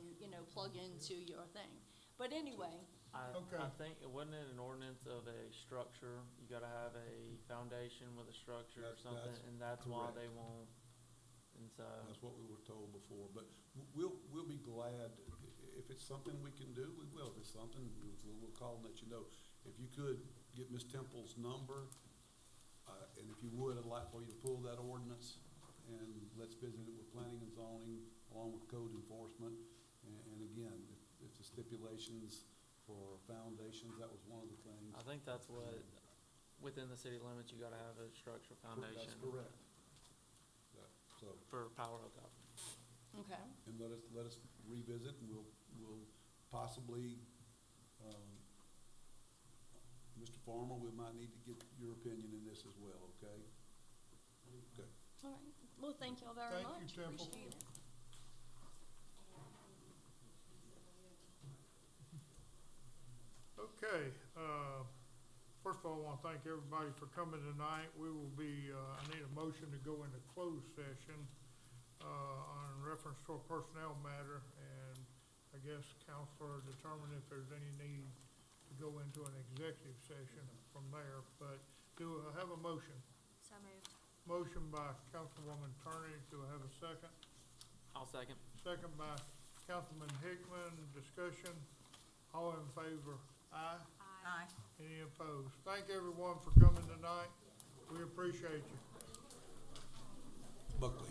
Speaker 17: plug into your thing. But anyway,
Speaker 6: I think, wasn't it an ordinance of a structure? You gotta have a foundation with a structure or something, and that's why
Speaker 3: correct.
Speaker 6: they won't. And so,
Speaker 3: That's what we were told before, but we'll be glad, if it's something we can do, we will. If it's something, we'll call and let you know. If you could get Ms. Temple's number, and if you would, I'd like for you to pull that ordinance, and let's visit it with planning and zoning, along with code enforcement. And again, if the stipulations for foundations, that was one of the things.
Speaker 6: I think that's what, within the city limits, you gotta have a structure foundation.
Speaker 3: That's correct. So,
Speaker 6: For power hookup.
Speaker 17: okay.
Speaker 3: and let us revisit, and we'll possibly, Mr. Farmer, we might need to get your opinion in this as well, okay? Okay.
Speaker 17: All right. Well, thank y'all very
Speaker 14: Thank you,
Speaker 17: much.
Speaker 14: Temple.
Speaker 17: Appreciate it.
Speaker 2: Okay, first of all, I want to thank everybody for coming tonight. We will be, I need a motion to go into closed session, on reference to a personnel matter, and I guess counselor determine if there's any need to go into an executive session from there, but do I have a motion?
Speaker 5: So moved.
Speaker 2: Motion by Councilwoman Turner, do I have a second?
Speaker 6: I'll second.
Speaker 2: Second by Councilman Hickman, discussion, all in favor, aye?
Speaker 9: Aye.
Speaker 2: Any opposed? Thank everyone for coming tonight. We appreciate you.
Speaker 3: Buckley.